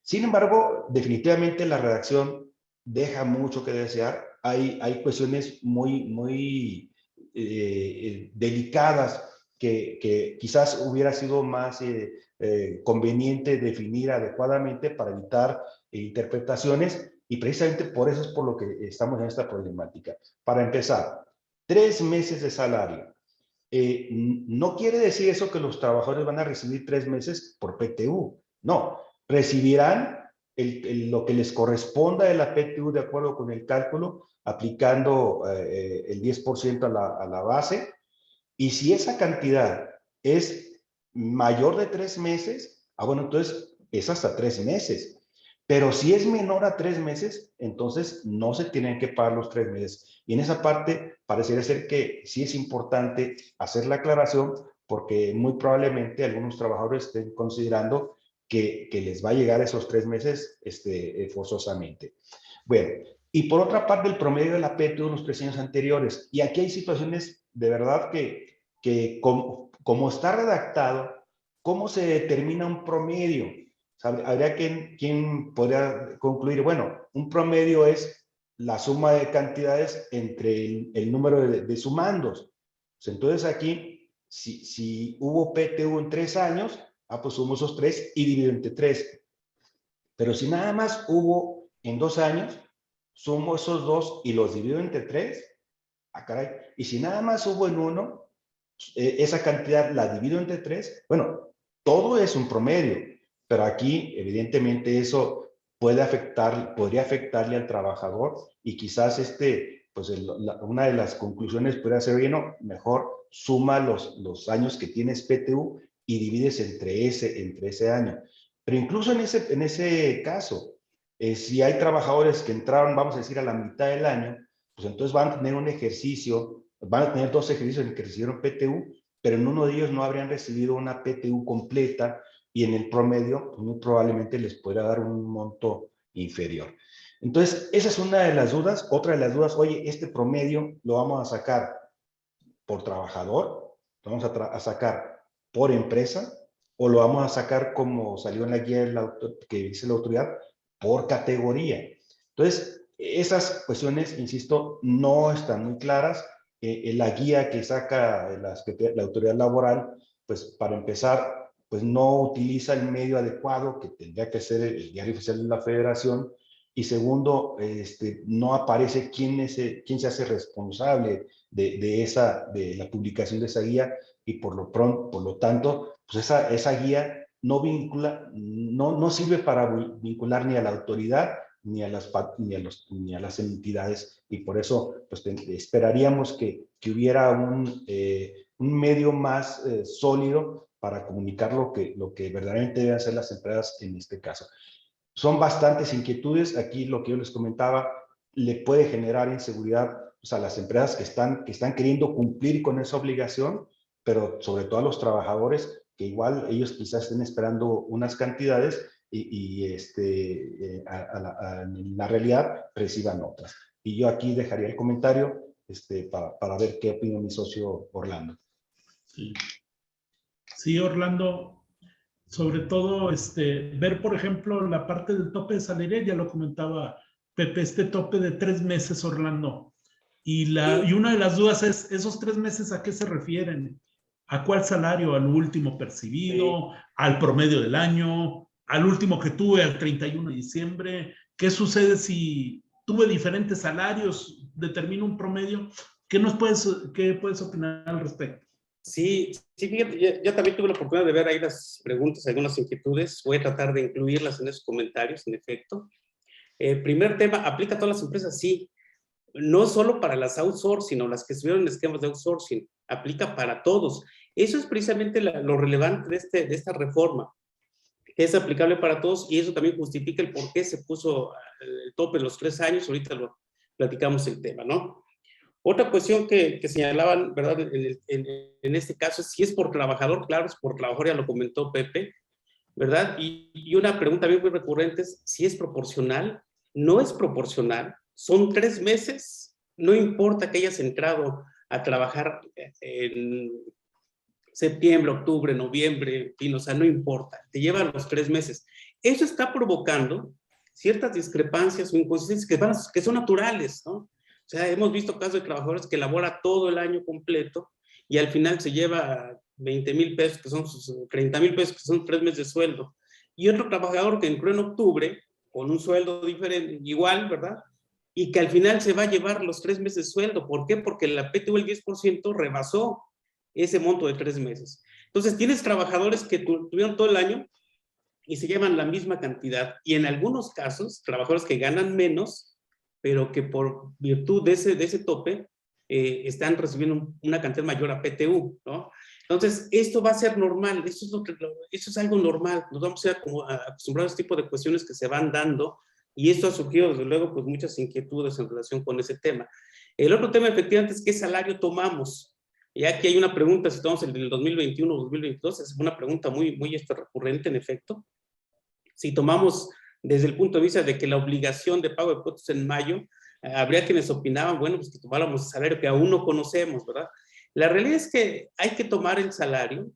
Sin embargo, definitivamente la redacción deja mucho que desear. Hay cuestiones muy delicadas que quizás hubiera sido más conveniente definir adecuadamente para evitar interpretaciones y precisamente por eso es por lo que estamos en esta problemática. Para empezar, 3 meses de salario. No quiere decir eso que los trabajadores van a recibir 3 meses por PTU. No, recibirán lo que les corresponda de la PTU de acuerdo con el cálculo, aplicando el 10% a la base. Y si esa cantidad es mayor de 3 meses, bueno, entonces es hasta 3 meses. Pero si es menor a 3 meses, entonces no se tienen que pagar los 3 meses. Y en esa parte parecería ser que sí es importante hacer la aclaración porque muy probablemente algunos trabajadores estén considerando que les va a llegar esos 3 meses forzosamente. Bueno, y por otra parte el promedio de la PTU en los 3 años anteriores. Y aquí hay situaciones de verdad que como está redactado, ¿cómo se determina un promedio? Habría quien podría concluir, bueno, un promedio es la suma de cantidades entre el número de sumandos. Entonces aquí, si hubo PTU en 3 años, pues sumo esos 3 y divido entre 3. Pero si nada más hubo en 2 años, sumo esos 2 y los divido entre 3. Caray. Y si nada más hubo en 1, esa cantidad la divido entre 3. Bueno, todo es un promedio, pero aquí evidentemente eso podría afectarle al trabajador y quizás pues una de las conclusiones podría ser, bueno, mejor suma los años que tienes PTU y divides entre ese año. Pero incluso en ese caso, si hay trabajadores que entraron, vamos a decir, a la mitad del año, pues entonces van a tener un ejercicio, van a tener 2 ejercicios en los que recibieron PTU, pero en uno de ellos no habrían recibido una PTU completa y en el promedio, pues muy probablemente les podría dar un monto inferior. Entonces, esa es una de las dudas. Otra de las dudas, oye, este promedio lo vamos a sacar por trabajador, lo vamos a sacar por empresa, o lo vamos a sacar como salió en la guía que dice la autoridad, por categoría. Entonces, esas cuestiones, insisto, no están muy claras. La guía que saca la autoridad laboral, pues para empezar, pues no utiliza el medio adecuado que tendría que ser el diario oficial de la Federación, y segundo, no aparece quién se hace responsable de la publicación de esa guía, y por lo tanto, pues esa guía no sirve para vincular ni a la autoridad ni a las entidades, y por eso pues esperaríamos que hubiera un medio más sólido para comunicar lo que verdaderamente deben hacer las empresas en este caso. Son bastantes inquietudes. Aquí lo que yo les comentaba le puede generar inseguridad, pues, a las empresas que están queriendo cumplir con esa obligación, pero sobre todo a los trabajadores, que igual ellos quizás estén esperando unas cantidades y en la realidad reciban otras. Y yo aquí dejaría el comentario para ver qué opina mi socio Orlando. Sí, Orlando. Sobre todo, ver, por ejemplo, la parte del tope de salarial, ya lo comentaba Pepe, este tope de 3 meses, Orlando. Y una de las dudas es, ¿esos 3 meses a qué se refieren? ¿A cuál salario? ¿Al último percibido? Sí. ¿Al promedio del año? ¿Al último que tuve al 31 de diciembre? ¿Qué sucede si tuve diferentes salarios? ¿Determino un promedio? ¿Qué puedes opinar al respecto? Sí, fíjate, yo también tuve la oportunidad de ver ahí las preguntas, algunas inquietudes. Voy a tratar de incluirlas en esos comentarios, en efecto. Primer tema, ¿aplica a todas las empresas? Sí. No solo para las outsourcing, sino las que estuvieron en esquemas de outsourcing. Aplica para todos. Eso es precisamente lo relevante de esta reforma, que es aplicable para todos, y eso también justifica el por qué se puso el tope de los 3 años. Ahorita lo platicamos el tema, ¿no? Otra cuestión que señalaban, ¿verdad? En este caso, es si es por trabajador. Claro, es por trabajador, ya lo comentó Pepe, ¿verdad? Y una pregunta bien muy recurrente es si es proporcional. No es proporcional. Son 3 meses. No importa que hayas entrado a trabajar en septiembre, octubre, noviembre, en fin, o sea, no importa. Te llevan los 3 meses. Eso está provocando ciertas discrepancias o inconsistencias que son naturales, ¿no? O sea, hemos visto casos de trabajadores que labora todo el año completo y al final se lleva 20,000 pesos, que son sus 30,000 pesos, que son 3 meses de sueldo. Y otro trabajador que entró en octubre con un sueldo diferente, igual, ¿verdad? Y que al final se va a llevar los 3 meses de sueldo. ¿Por qué? Porque la PTU, el 10%, rebasó ese monto de 3 meses. Entonces, tienes trabajadores que tuvieron todo el año y se llevan la misma cantidad. Y en algunos casos, trabajadores que ganan menos, pero que por virtud de ese tope están recibiendo una cantidad mayor a PTU, ¿no? Entonces, esto va a ser normal, eso es algo normal, nos vamos a ir acostumbrados a este tipo de cuestiones que se van dando, y esto ha surgido, desde luego, pues muchas inquietudes en relación con ese tema. El otro tema, efectivamente, es qué salario tomamos. Y aquí hay una pregunta, si estamos en el 2021 o 2022, es una pregunta muy recurrente, en efecto. Si tomamos desde el punto de vista de que la obligación de pago de impuestos en mayo, habría quienes opinaban, bueno, pues que tomáramos el salario que aún no conocemos, ¿verdad? La realidad es que hay que tomar el salario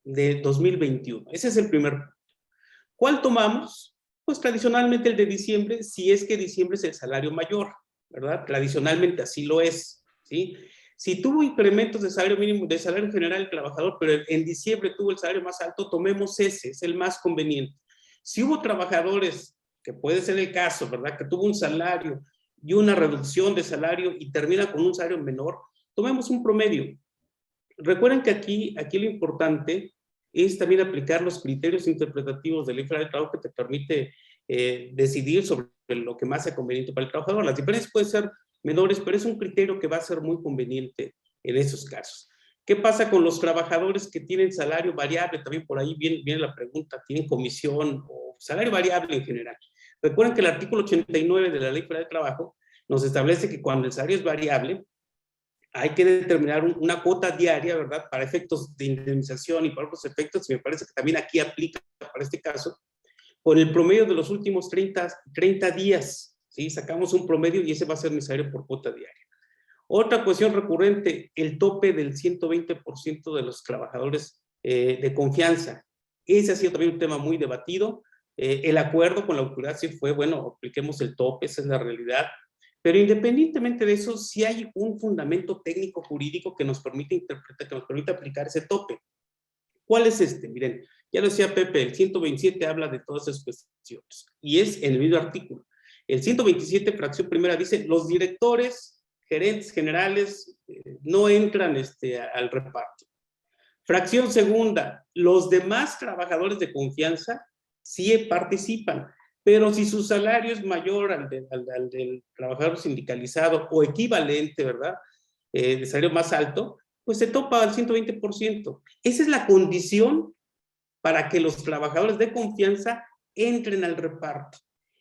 de 2021. Ese es el primer punto. ¿Cuál tomamos? Pues tradicionalmente el de diciembre, si es que diciembre es el salario mayor, ¿verdad? Tradicionalmente así lo es, ¿sí? Si tuvo incrementos de salario mínimo, de salario general del trabajador, pero en diciembre tuvo el salario más alto, tomemos ese, es el más conveniente. Si hubo trabajadores, que puede ser el caso, ¿verdad? Que tuvo un salario y una reducción de salario y termina con un salario menor, tomemos un promedio. Recuerden que aquí lo importante es también aplicar los criterios interpretativos de la Ley Federal del Trabajo que te permite decidir sobre lo que más sea conveniente para el trabajador. Las diferencias pueden ser menores, pero es un criterio que va a ser muy conveniente en esos casos. ¿Qué pasa con los trabajadores que tienen salario variable? También por ahí viene la pregunta, ¿tienen comisión o salario variable en general? Recuerden que el artículo 89 de la Ley Federal de Trabajo nos establece que cuando el salario es variable, hay que determinar una cuota diaria, ¿verdad? Para efectos de indemnización y para otros efectos, y me parece que también aquí aplica para este caso, por el promedio de los últimos 30 días, ¿sí? Sacamos un promedio y ese va a ser necesario por cuota diaria. Otra cuestión recurrente, el tope del 120% de los trabajadores de confianza. Ese ha sido también un tema muy debatido. El acuerdo con la autoridad sí fue, bueno, apliquemos el tope, esa es la realidad. Pero independientemente de eso, sí hay un fundamento técnico jurídico que nos permite interpretar, que nos permite aplicar ese tope. ¿Cuál es este? Miren, ya lo decía Pepe, el 127 habla de todas esas cuestiones y es en el mismo artículo. El 127, fracción primera, dice, los directores, gerentes generales no entran al reparto. Fracción segunda, los demás trabajadores de confianza sí participan, pero si su salario es mayor al del trabajador sindicalizado o equivalente, ¿verdad? De salario más alto, pues se topa al 120%. Esa es la condición para que los trabajadores de confianza entren al reparto.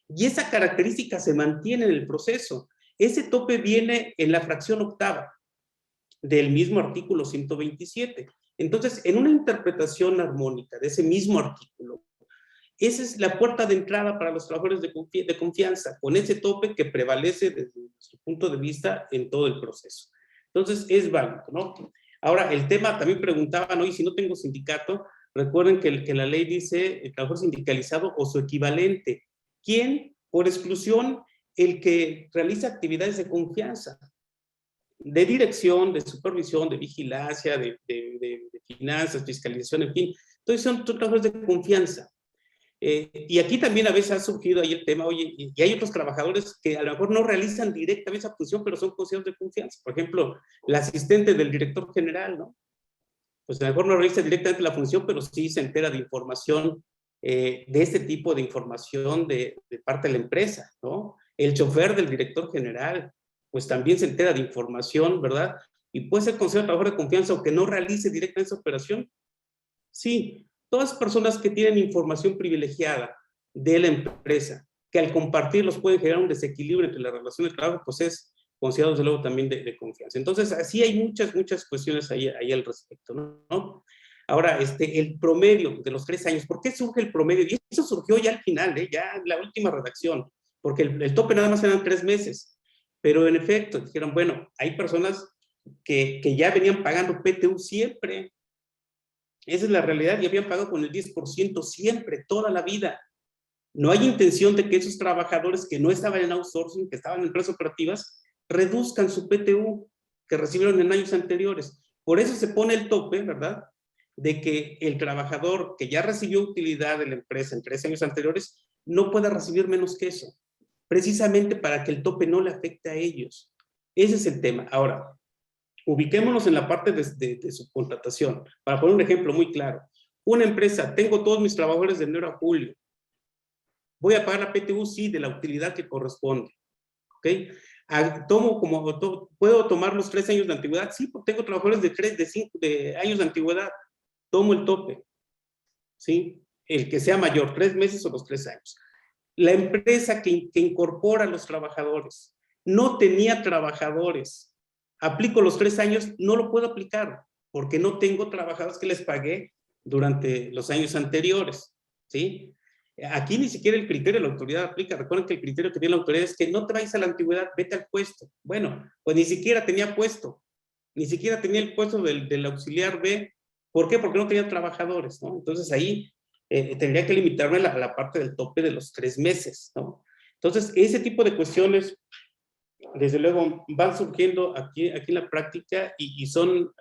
Y esa característica se mantiene en el proceso. Ese tope viene en la fracción octava del mismo artículo 127. Entonces, en una interpretación armónica de ese mismo artículo, esa es la puerta de entrada para los trabajadores de confianza, con ese tope que prevalece desde su punto de vista en todo el proceso. Entonces, es válido, ¿no? Ahora, el tema también preguntaban, ¿no? Y si no tengo sindicato, recuerden que la ley dice el trabajador sindicalizado o su equivalente. ¿Quién? Por exclusión, el que realiza actividades de confianza, de dirección, de supervisión, de vigilancia, de finanzas, fiscalización, en fin. Entonces son trabajadores de confianza. Y aquí también a veces ha surgido ahí el tema, oye, y hay otros trabajadores que a lo mejor no realizan directamente esa función, pero son considerados de confianza. Por ejemplo, la asistente del director general, ¿no? Pues a lo mejor no realiza directamente la función, pero sí se entera de información, de este tipo de información de parte de la empresa, ¿no? El chofer del director general, pues también se entera de información, ¿verdad? Y puede ser considerado trabajador de confianza aunque no realice directamente esa operación. Sí, todas personas que tienen información privilegiada de la empresa, que al compartirlos pueden generar un desequilibrio entre la relación de trabajo, pues es considerado desde luego también de confianza. Entonces, así hay muchas cuestiones ahí al respecto, ¿no? Ahora, el promedio de los 3 años, ¿por qué surge el promedio? Y eso surgió ya al final, ya en la última redacción, porque el tope nada más eran 3 meses. Pero en efecto, dijeron, bueno, hay personas que ya venían pagando PTU siempre. Esa es la realidad, y habían pagado con el 10% siempre, toda la vida. No hay intención de que esos trabajadores que no estaban en outsourcing, que estaban en empresas operativas, reduzcan su PTU que recibieron en años anteriores. Por eso se pone el tope, ¿verdad? De que el trabajador que ya recibió utilidad de la empresa en 3 años anteriores no pueda recibir menos que eso, precisamente para que el tope no le afecte a ellos. Ese es el tema. Ahora, ubiquémonos en la parte de subcontratación. Para poner un ejemplo muy claro. Una empresa, tengo todos mis trabajadores de enero a julio. Voy a pagar la PTU, sí, de la utilidad que corresponde. ¿Ok? ¿Puedo tomar los 3 años de antigüedad? Sí, porque tengo trabajadores de 5 años de antigüedad. Tomo el tope. ¿Sí? El que sea mayor, 3 meses o los 3 años. La empresa que incorpora a los trabajadores no tenía trabajadores. Aplico los 3 años, no lo puedo aplicar porque no tengo trabajadores que les pagué durante los años anteriores, ¿sí? Aquí ni siquiera el criterio de la autoridad aplica. Recuerden que el criterio que tiene la autoridad es que no te vayas a la antigüedad, vete al puesto. Bueno, pues ni siquiera tenía puesto, ni siquiera tenía el puesto del auxiliar B. ¿Por qué? Porque no tenía trabajadores, ¿no? Entonces ahí tendría que limitarme a la parte del tope de los 3 meses, ¿no? Entonces, ese tipo de cuestiones desde luego van surgiendo aquí en la práctica y son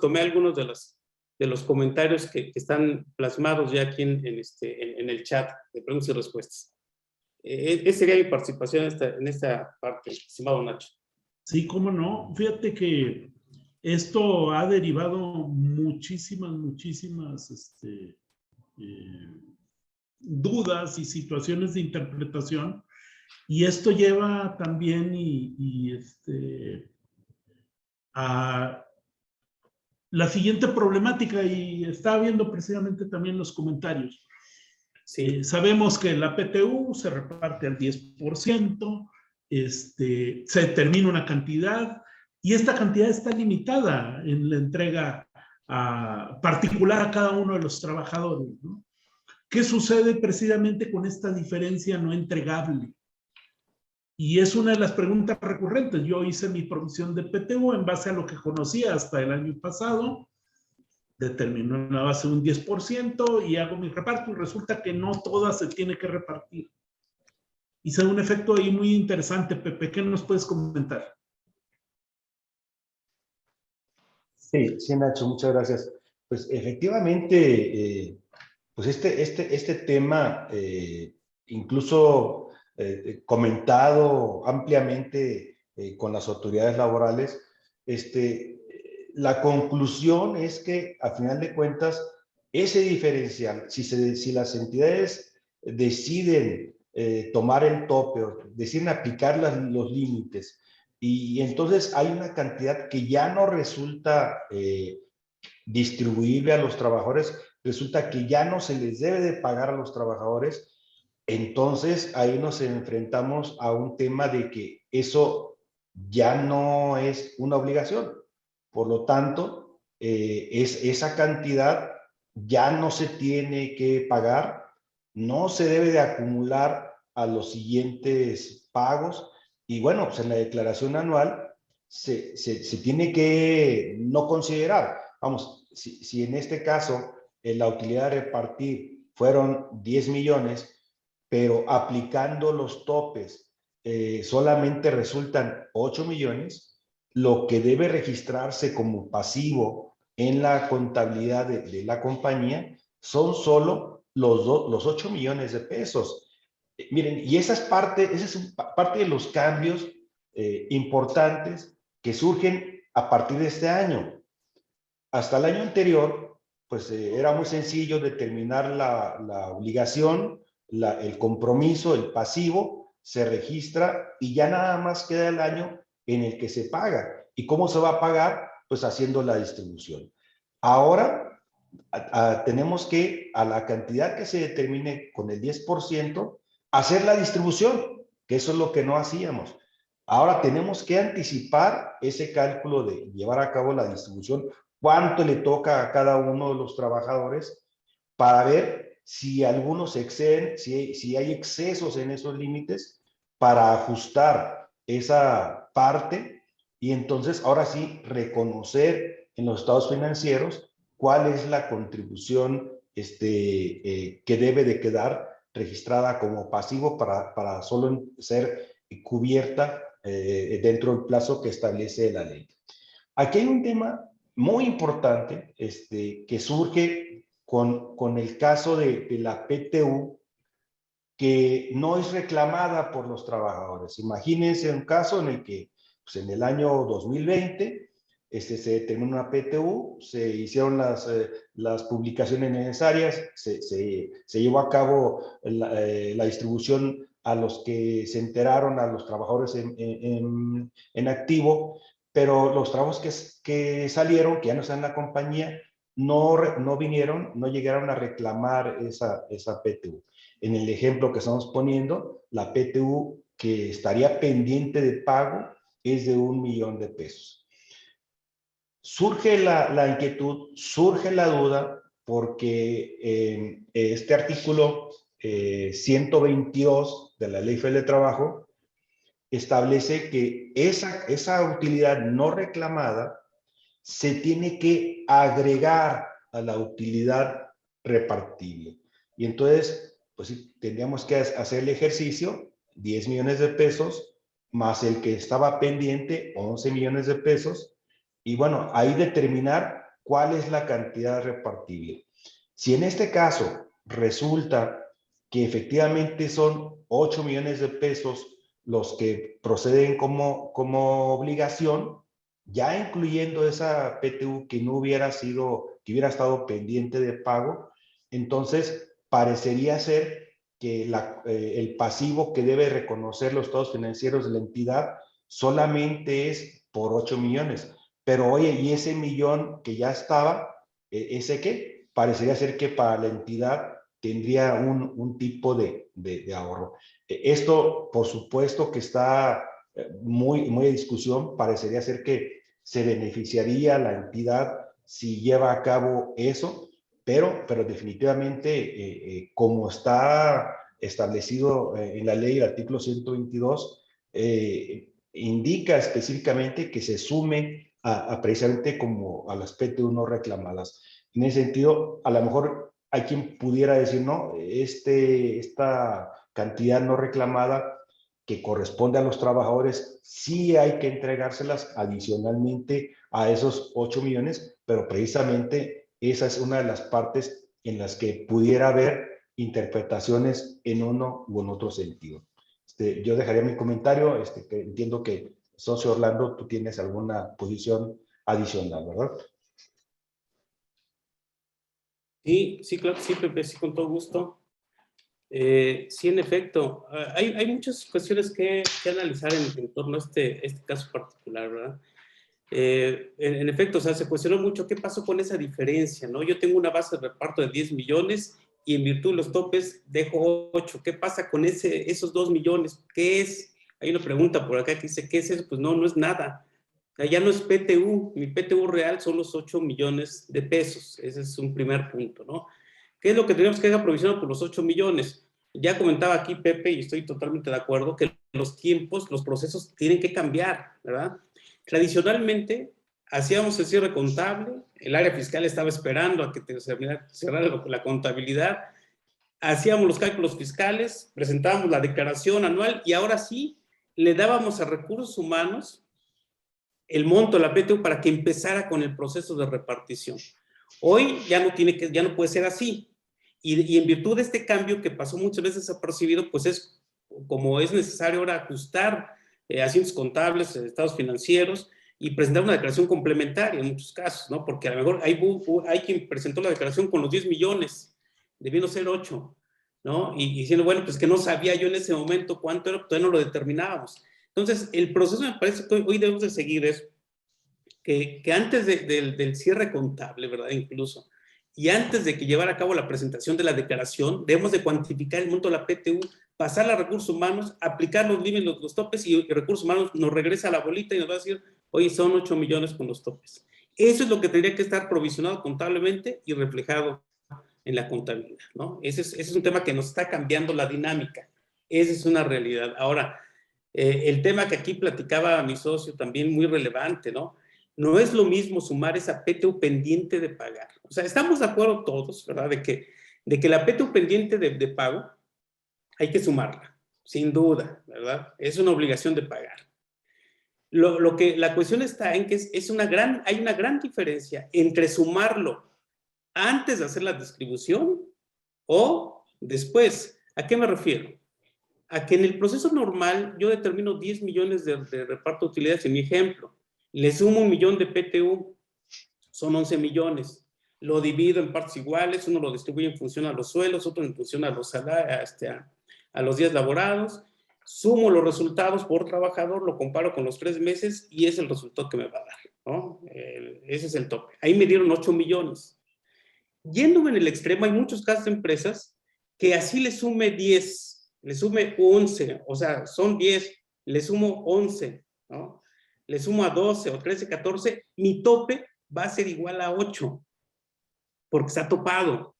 tomé algunos de los comentarios que están plasmados ya aquí en el chat de preguntas y respuestas. Esa sería mi participación en esta parte, estimado Nacho. Sí, cómo no. Fíjate que esto ha derivado muchísimas dudas y situaciones de interpretación Y esto lleva también a la siguiente problemática, y estaba viendo precisamente también los comentarios. Sí. Sabemos que la PTU se reparte al 10%, se determina una cantidad, y esta cantidad está limitada en la entrega particular a cada uno de los trabajadores, ¿no? ¿Qué sucede precisamente con esta diferencia no entregable? Y es una de las preguntas recurrentes. Yo hice mi provisión de PTU en base a lo que conocía hasta el año pasado, determino en la base un 10% y hago mi reparto, y resulta que no toda se tiene que repartir. Y se da un efecto ahí muy interesante. Pepe, ¿qué nos puedes comentar? Sí, sí, Nacho, muchas gracias. Pues efectivamente, pues este tema, incluso comentado ampliamente con las autoridades laborales, la conclusión es que, a final de cuentas, ese diferencial, si las entidades deciden tomar el tope, o deciden aplicar los límites, y entonces hay una cantidad que ya no resulta distribuible a los trabajadores, resulta que ya no se les debe de pagar a los trabajadores, entonces ahí nos enfrentamos a un tema de que eso ya no es una obligación. Por lo tanto, esa cantidad ya no se tiene que pagar, no se debe de acumular a los siguientes pagos, y bueno, pues en la declaración anual se tiene que no considerar. Vamos, si en este caso la utilidad de repartir fueron 10 millones, pero aplicando los topes solamente resultan 8 millones, lo que debe registrarse como pasivo en la contabilidad de la compañía son solo los 8 millones de pesos. Miren, y esa es parte de los cambios importantes que surgen a partir de este año. Hasta el año anterior, pues era muy sencillo determinar la obligación, el compromiso, el pasivo, se registra y ya nada más queda el año en el que se paga. ¿Y cómo se va a pagar? Pues haciendo la distribución. Ahora tenemos que, a la cantidad que se determine con el 10%, hacer la distribución, que eso es lo que no hacíamos. Ahora tenemos que anticipar ese cálculo de llevar a cabo la distribución, cuánto le toca a cada uno de los trabajadores, para ver si algunos exceden, si hay excesos en esos límites, para ajustar esa parte, y entonces ahora sí reconocer en los estados financieros cuál es la contribución que debe de quedar registrada como pasivo para solo ser cubierta dentro del plazo que establece la ley. Aquí hay un tema muy importante que surge con el caso de la PTU, que no es reclamada por los trabajadores. Imagínense un caso en el que pues en el año 2020 se determinó una PTU, se hicieron las publicaciones necesarias, se llevó a cabo la distribución a los que se enteraron, a los trabajadores en activo, pero los trabajos que salieron, que ya no están en la compañía, no vinieron, no llegaron a reclamar esa PTU. En el ejemplo que estamos poniendo, la PTU que estaría pendiente de pago es de 1 millón de pesos. Surge la inquietud, surge la duda, porque este artículo 122 de la Ley Federal de Trabajo establece que esa utilidad no reclamada se tiene que agregar a la utilidad repartible. Y entonces, pues sí, tendríamos que hacer el ejercicio, 10 millones de pesos, más el que estaba pendiente, 11 millones de pesos, y bueno, ahí determinar cuál es la cantidad repartible. Si en este caso resulta que efectivamente son 8 millones de pesos los que proceden como obligación, ya incluyendo esa PTU que no hubiera sido, que hubiera estado pendiente de pago, entonces parecería ser que el pasivo que debe reconocer los estados financieros de la entidad solamente es por 8 millones. Pero oye, y ese millón que ya estaba, ¿ese qué? Parecería ser que para la entidad tendría un tipo de ahorro. Esto, por supuesto, que está muy en discusión. Parecería ser que se beneficiaría la entidad si lleva a cabo eso, pero definitivamente, como está establecido en la ley, el artículo 122, indica específicamente que se sume precisamente como a las PTU no reclamadas. En ese sentido, a lo mejor hay quien pudiera decir, no, esta cantidad no reclamada que corresponde a los trabajadores, sí hay que entregárselas adicionalmente a esos 8 millones, pero precisamente esa es una de las partes en las que pudiera haber interpretaciones en uno u en otro sentido. Yo dejaría mi comentario, que entiendo que, socio Orlando, tú tienes alguna posición adicional, ¿verdad? Sí, claro que sí, Pepe, sí, con todo gusto. Sí, en efecto, hay muchas cuestiones que analizar en torno a este caso particular, ¿verdad? En efecto, o sea, se cuestionó mucho qué pasó con esa diferencia, ¿no? Yo tengo una base de reparto de 10 millones y en virtud de los topes dejo 8. ¿Qué pasa con esos 2 millones? ¿Qué es? Hay una pregunta por acá que dice, ¿qué es eso? Pues no es nada. O sea, ya no es PTU, mi PTU real son los 8 millones de pesos. Ese es un primer punto, ¿no? ¿Qué es lo que tenemos que dejar provisionado por los 8 millones? Ya comentaba aquí Pepe, y estoy totalmente de acuerdo, que los tiempos, los procesos tienen que cambiar, ¿verdad? Tradicionalmente, hacíamos el cierre contable, el área fiscal estaba esperando a que cerrara la contabilidad, hacíamos los cálculos fiscales, presentábamos la declaración anual y ahora sí le dábamos a recursos humanos el monto de la PTU para que empezara con el proceso de repartición. Hoy ya no puede ser así. Y en virtud de este cambio que pasó muchas veces desapercibido, pues como es necesario ahora ajustar asientos contables, estados financieros y presentar una declaración complementaria en muchos casos, ¿no? Porque a lo mejor hay quien presentó la declaración con los 10 millones, debiendo ser 8, ¿no? Y diciendo, bueno, pues que no sabía yo en ese momento cuánto era, todavía no lo determinábamos. Entonces, el proceso me parece que hoy debemos de seguir es que antes del cierre contable, ¿verdad? Incluso, y antes de que llevara a cabo la presentación de la declaración, debemos de cuantificar el monto de la PTU, pasarla a recursos humanos, aplicar los límites, los topes, y recursos humanos nos regresa a la bolita y nos va a decir, oye, son 8 millones con los topes. Eso es lo que tendría que estar provisionado contablemente y reflejado en la contabilidad, ¿no? Ese es un tema que nos está cambiando la dinámica. Esa es una realidad. Ahora, el tema que aquí platicaba mi socio también muy relevante, ¿no? No es lo mismo sumar esa PTU pendiente de pagar. O sea, estamos de acuerdo todos, ¿verdad? De que la PTU pendiente de pago hay que sumarla, sin duda, ¿verdad? Es una obligación de pagar. La cuestión está en que hay una gran diferencia entre sumarlo antes de hacer la distribución o después. ¿A qué me refiero? A que en el proceso normal yo determino 10 millones de reparto de utilidades en mi ejemplo. Le sumo 1 millón de PTU, son 11 millones. Lo divido en partes iguales, uno lo distribuye en función a los sueldos, otro en función a los días laborados. Sumo los resultados por trabajador, lo comparo con los 3 meses y es el resultado que me va a dar, ¿no? Ese es el tope. Ahí me dieron 8 millones. Yéndome en el extremo, hay muchos casos de empresas que así le sume 10, le sume 11, o sea, son 10, le sumo 11, ¿no? Le sumo a 12 o 13, 14, mi tope va a ser igual a 8, porque está topado.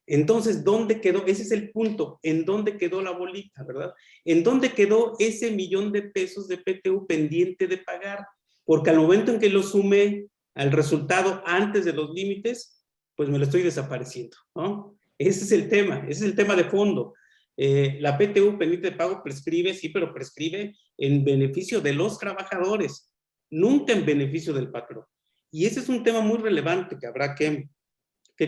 Entonces, ¿dónde quedó? Ese es el punto, ¿en dónde quedó la bolita, verdad? ¿En dónde quedó ese millón de pesos de PTU pendiente de pagar? Porque al momento en que lo sumé al resultado antes de los límites, pues me lo estoy desapareciendo, ¿no? Ese es el tema de fondo. La PTU pendiente de pago prescribe, sí, pero prescribe en beneficio de los trabajadores, nunca en beneficio del patrón. Y ese es un tema muy relevante que habrá que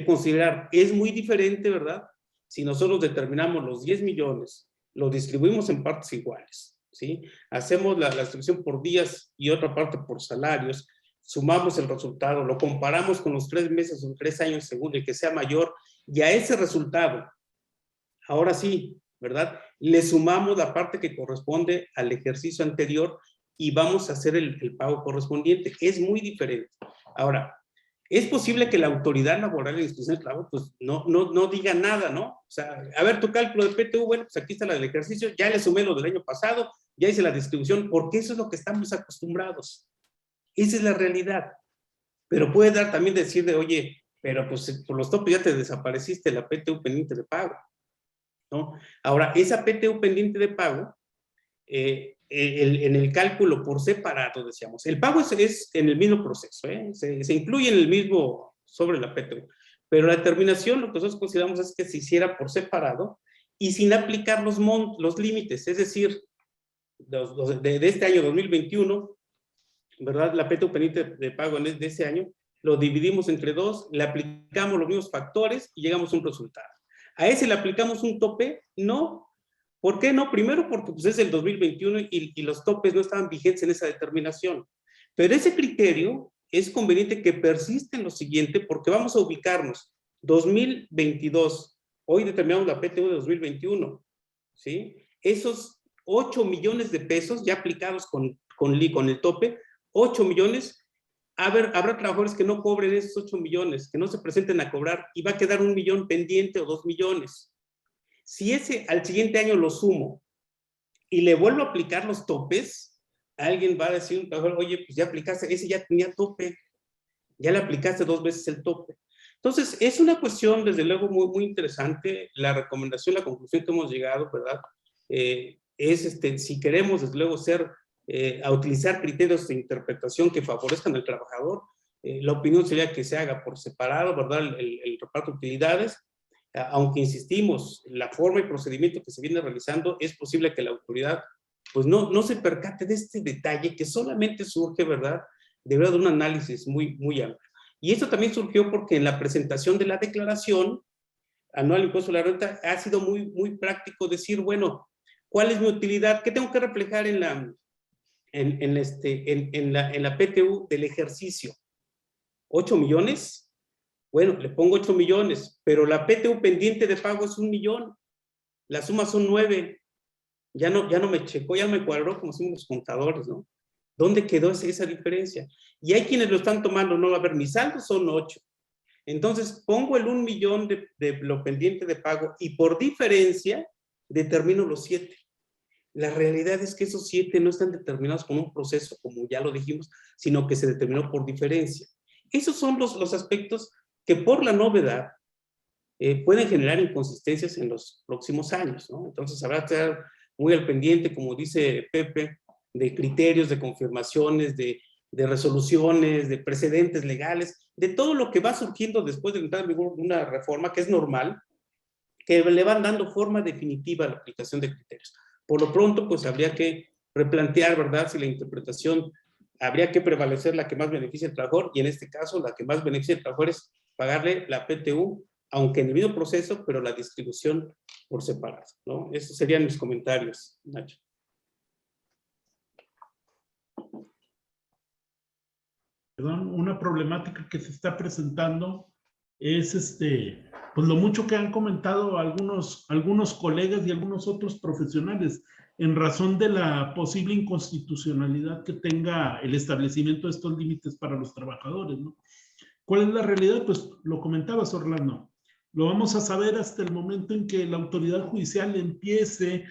considerar. Es muy diferente, ¿verdad? Si nosotros determinamos los 10 millones, lo distribuimos en partes iguales, ¿sí? Hacemos la distribución por días y otra parte por salarios, sumamos el resultado, lo comparamos con los 3 meses o 3 años según el que sea mayor, y a ese resultado, ahora sí, ¿verdad? Le sumamos la parte que corresponde al ejercicio anterior y vamos a hacer el pago correspondiente. Es muy diferente. Ahora, es posible que la autoridad laboral de la institución de trabajo pues no diga nada, ¿no? O sea, a ver, tu cálculo de PTU, bueno, pues aquí está la del ejercicio, ya le sumé lo del año pasado, ya hice la distribución, porque eso es lo que estamos acostumbrados. Esa es la realidad. Pero puede dar también decir de, oye, pero pues por los topes ya te desapareciste la PTU pendiente de pago, ¿no? Ahora, esa PTU pendiente de pago, en el cálculo por separado, decíamos, el pago es en el mismo proceso, se incluye en el mismo sobre la PTU, pero la determinación, lo que nosotros consideramos es que se hiciera por separado y sin aplicar los límites, es decir, de este año 2021, ¿verdad? La PTU pendiente de pago de este año, lo dividimos entre dos, le aplicamos los mismos factores y llegamos a un resultado. ¿A ese le aplicamos un tope? No. ¿Por qué no? Primero porque pues, es el 2021 y los topes no estaban vigentes en esa determinación. Pero ese criterio es conveniente que persiste en lo siguiente porque vamos a ubicarnos 2022. Hoy determinamos la PTU de 2021. ¿Sí? Esos 8 millones de pesos ya aplicados con el tope, 8 millones, habrá trabajadores que no cobren esos 8 millones, que no se presenten a cobrar y va a quedar 1 millón pendiente o 2 millones. Si ese al siguiente año lo sumo y le vuelvo a aplicar los topes, alguien va a decir, un trabajador, oye, pues ya aplicaste, ese ya tenía tope, ya le aplicaste 2 veces el tope. Entonces, es una cuestión, desde luego, muy, muy interesante. La recomendación, la conclusión que hemos llegado, ¿verdad? Es, si queremos, desde luego, a utilizar criterios de interpretación que favorezcan al trabajador, la opinión sería que se haga por separado, ¿verdad? El reparto de utilidades. Aunque insistimos, la forma y procedimiento que se viene realizando, es posible que la autoridad pues no se percate de este detalle que solamente surge, ¿verdad?, de verdad de un análisis muy, muy amplio. Y esto también surgió porque en la presentación de la declaración anual de impuesto a la renta ha sido muy, muy práctico decir, bueno, ¿cuál es mi utilidad? ¿Qué tengo que reflejar en la PTU del ejercicio? ¿8 millones? Bueno, le pongo 8 millones, pero la PTU pendiente de pago es 1 millón. La suma son 9. Ya no me checó, ya me cuadró como somos los contadores, ¿no? ¿Dónde quedó esa diferencia? Y hay quienes lo están tomando, no, a ver, mis saldos son 8. Entonces, pongo el 1 millón de lo pendiente de pago y por diferencia determino los 7. La realidad es que esos 7 no están determinados con un proceso, como ya lo dijimos, sino que se determinó por diferencia. Esos son los aspectos que por la novedad pueden generar inconsistencias en los próximos años, ¿no? Entonces habrá que estar muy al pendiente, como dice Pepe, de criterios, de confirmaciones, de resoluciones, de precedentes legales, de todo lo que va surgiendo después de entrar en vigor una reforma que es normal, que le van dando forma definitiva a la aplicación de criterios. Por lo pronto, pues habría que replantear, ¿verdad?, si la interpretación habría que prevalecer la que más beneficia al trabajador, y en este caso la que más beneficia al trabajador es pagarle la PTU, aunque en el mismo proceso, pero la distribución por separado, ¿no? Esos serían mis comentarios, Nacho. Perdón, una problemática que se está presentando es pues lo mucho que han comentado algunos colegas y algunos otros profesionales en razón de la posible inconstitucionalidad que tenga el establecimiento de estos límites para los trabajadores, ¿no? ¿Cuál es la realidad? Pues lo comentabas, Orlando. Lo vamos a saber hasta el momento en que la autoridad judicial empiece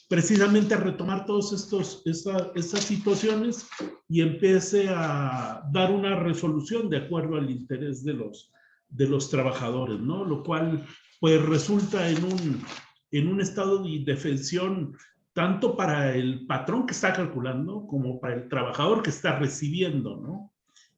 precisamente a retomar todas estas situaciones y empiece a dar una resolución de acuerdo al interés de los trabajadores, ¿no? Lo cual pues resulta en un estado de indefensión tanto para el patrón que está calculando como para el trabajador que está recibiendo, ¿no?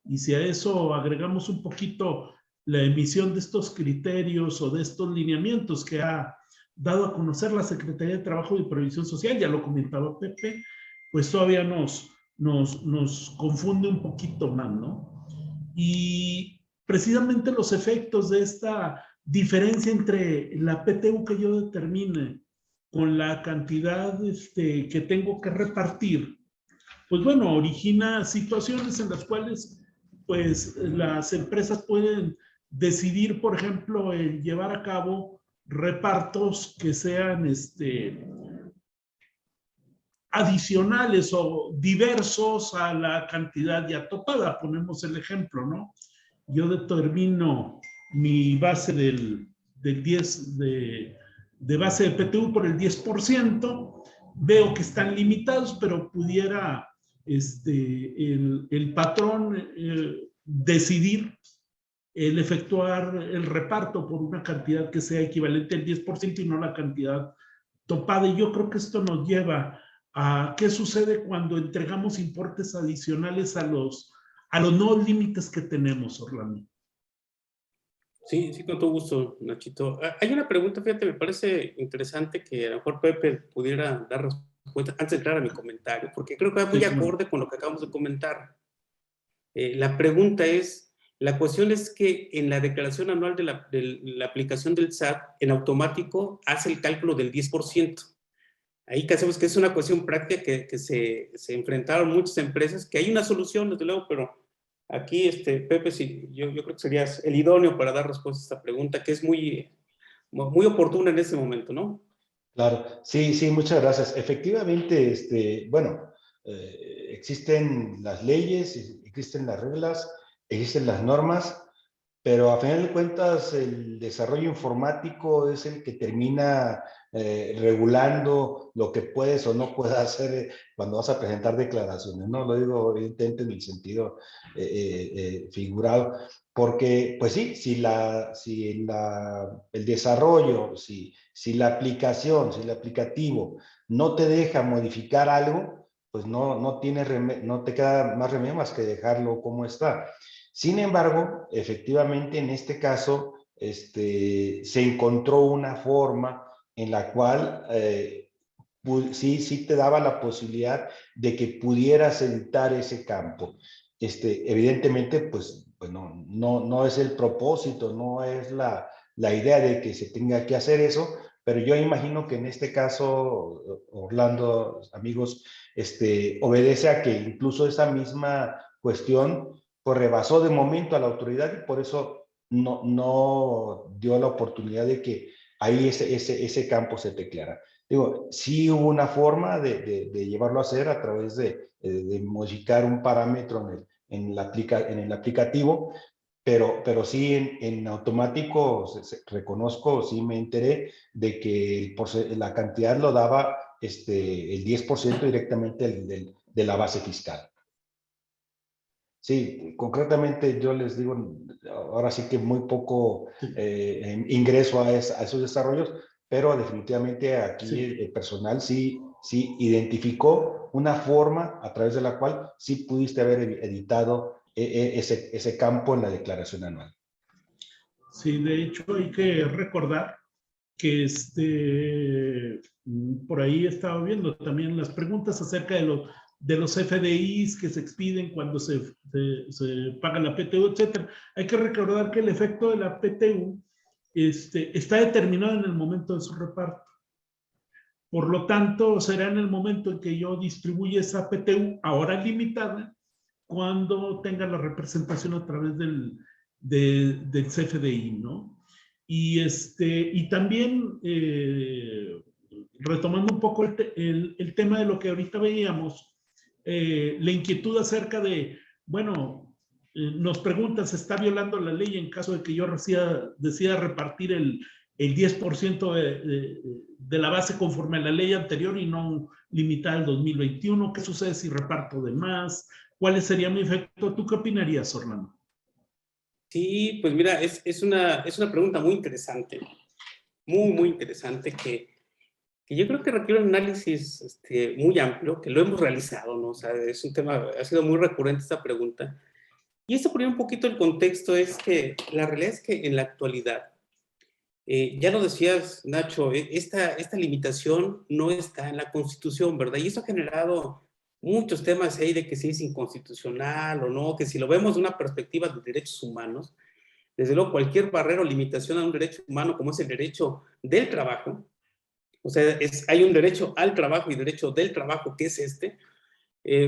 Y si a eso agregamos un poquito la emisión de estos criterios o de estos lineamientos que ha dado a conocer la Secretaría de Trabajo y Previsión Social, ya lo comentaba Pepe, pues todavía nos confunde un poquito más, ¿no? Y precisamente los efectos de esta diferencia entre la PTU que yo determine con la cantidad que tengo que repartir, pues bueno, origina situaciones en las cuales pues las empresas pueden decidir, por ejemplo, llevar a cabo repartos que sean adicionales o diversos a la cantidad ya topada. Ponemos el ejemplo, ¿no? Yo determino mi base de base de PTU por el 10%, veo que están limitados, pero pudiera el patrón decidir el efectuar el reparto por una cantidad que sea equivalente al 10% y no la cantidad topada. Y yo creo que esto nos lleva a qué sucede cuando entregamos importes adicionales a los nuevos límites que tenemos, Orlando. Sí, sí, con todo gusto, Nachito. Hay una pregunta, fíjate, me parece interesante que a lo mejor Pepe pudiera dar respuesta antes de entrar a mi comentario, porque creo que va muy acorde con lo que acabamos de comentar. La pregunta es, la cuestión es que en la declaración anual de la aplicación del SAT, en automático hace el cálculo del 10%. Ahí que hacemos que es una cuestión práctica que se enfrentaron muchas empresas, que hay una solución, desde luego, pero aquí, Pepe, sí, yo creo que serías el idóneo para dar respuesta a esta pregunta, que es muy, muy oportuna en este momento, ¿no? Claro, sí, sí, muchas gracias. Efectivamente, bueno, existen las leyes, existen las reglas, existen las normas, pero a final de cuentas el desarrollo informático es el que termina regulando lo que puedes o no puedes hacer cuando vas a presentar declaraciones, ¿no? Lo digo evidentemente en el sentido figurado, porque pues sí, si el desarrollo, si la aplicación, si el aplicativo no te deja modificar algo, pues no te queda más remedio más que dejarlo como está. Sin embargo, efectivamente, en este caso, se encontró una forma en la cual sí te daba la posibilidad de que pudieras editar ese campo. Evidentemente, pues no es el propósito, no es la idea de que se tenga que hacer eso, pero yo imagino que en este caso, Orlando, amigos, obedece a que incluso esa misma cuestión pues rebasó de momento a la autoridad y por eso no dio la oportunidad de que ahí ese campo se declara. Digo, sí hubo una forma de llevarlo a hacer a través de modificar un parámetro en el aplicativo, pero sí en automático reconozco, sí me enteré de que la cantidad lo daba el 10% directamente de la base fiscal. Sí, concretamente yo les digo, ahora sí que muy poco ingreso a esos desarrollos, pero definitivamente aquí Sí. el personal sí identificó una forma a través de la cual sí pudiste haber editado ese campo en la declaración anual. Sí, de hecho hay que recordar que por ahí estaba viendo también las preguntas acerca de los FDIs que se expiden cuando se paga la PTU, etcétera. Hay que recordar que el efecto de la PTU está determinado en el momento de su reparto. Por lo tanto, será en el momento en que yo distribuya esa PTU, ahora limitada, cuando tenga la representación a través del CFDI, ¿no? Y también, retomando un poco el tema de lo que ahorita veíamos, la inquietud acerca de, bueno, nos preguntan, ¿se está violando la ley en caso de que yo decida repartir el 10% de la base conforme a la ley anterior y no limitar al 2021? ¿Qué sucede si reparto de más? ¿Cuál sería mi efecto? ¿Tú qué opinarías, Orlando? Sí, pues mira, es una pregunta muy interesante, muy interesante, que yo creo que requiere un análisis muy amplio, que lo hemos realizado, ¿no? O sea, es un tema, ha sido muy recurrente esta pregunta. Y esto por un poquito el contexto es que la realidad es que en la actualidad, ya lo decías, Nacho, esta limitación no está en la Constitución, ¿verdad? Y eso ha generado muchos temas ahí de que si es inconstitucional o no, que si lo vemos de una perspectiva de derechos humanos, desde luego cualquier barrera o limitación a un derecho humano como es el derecho del trabajo, o sea, hay un derecho al trabajo y derecho del trabajo, que es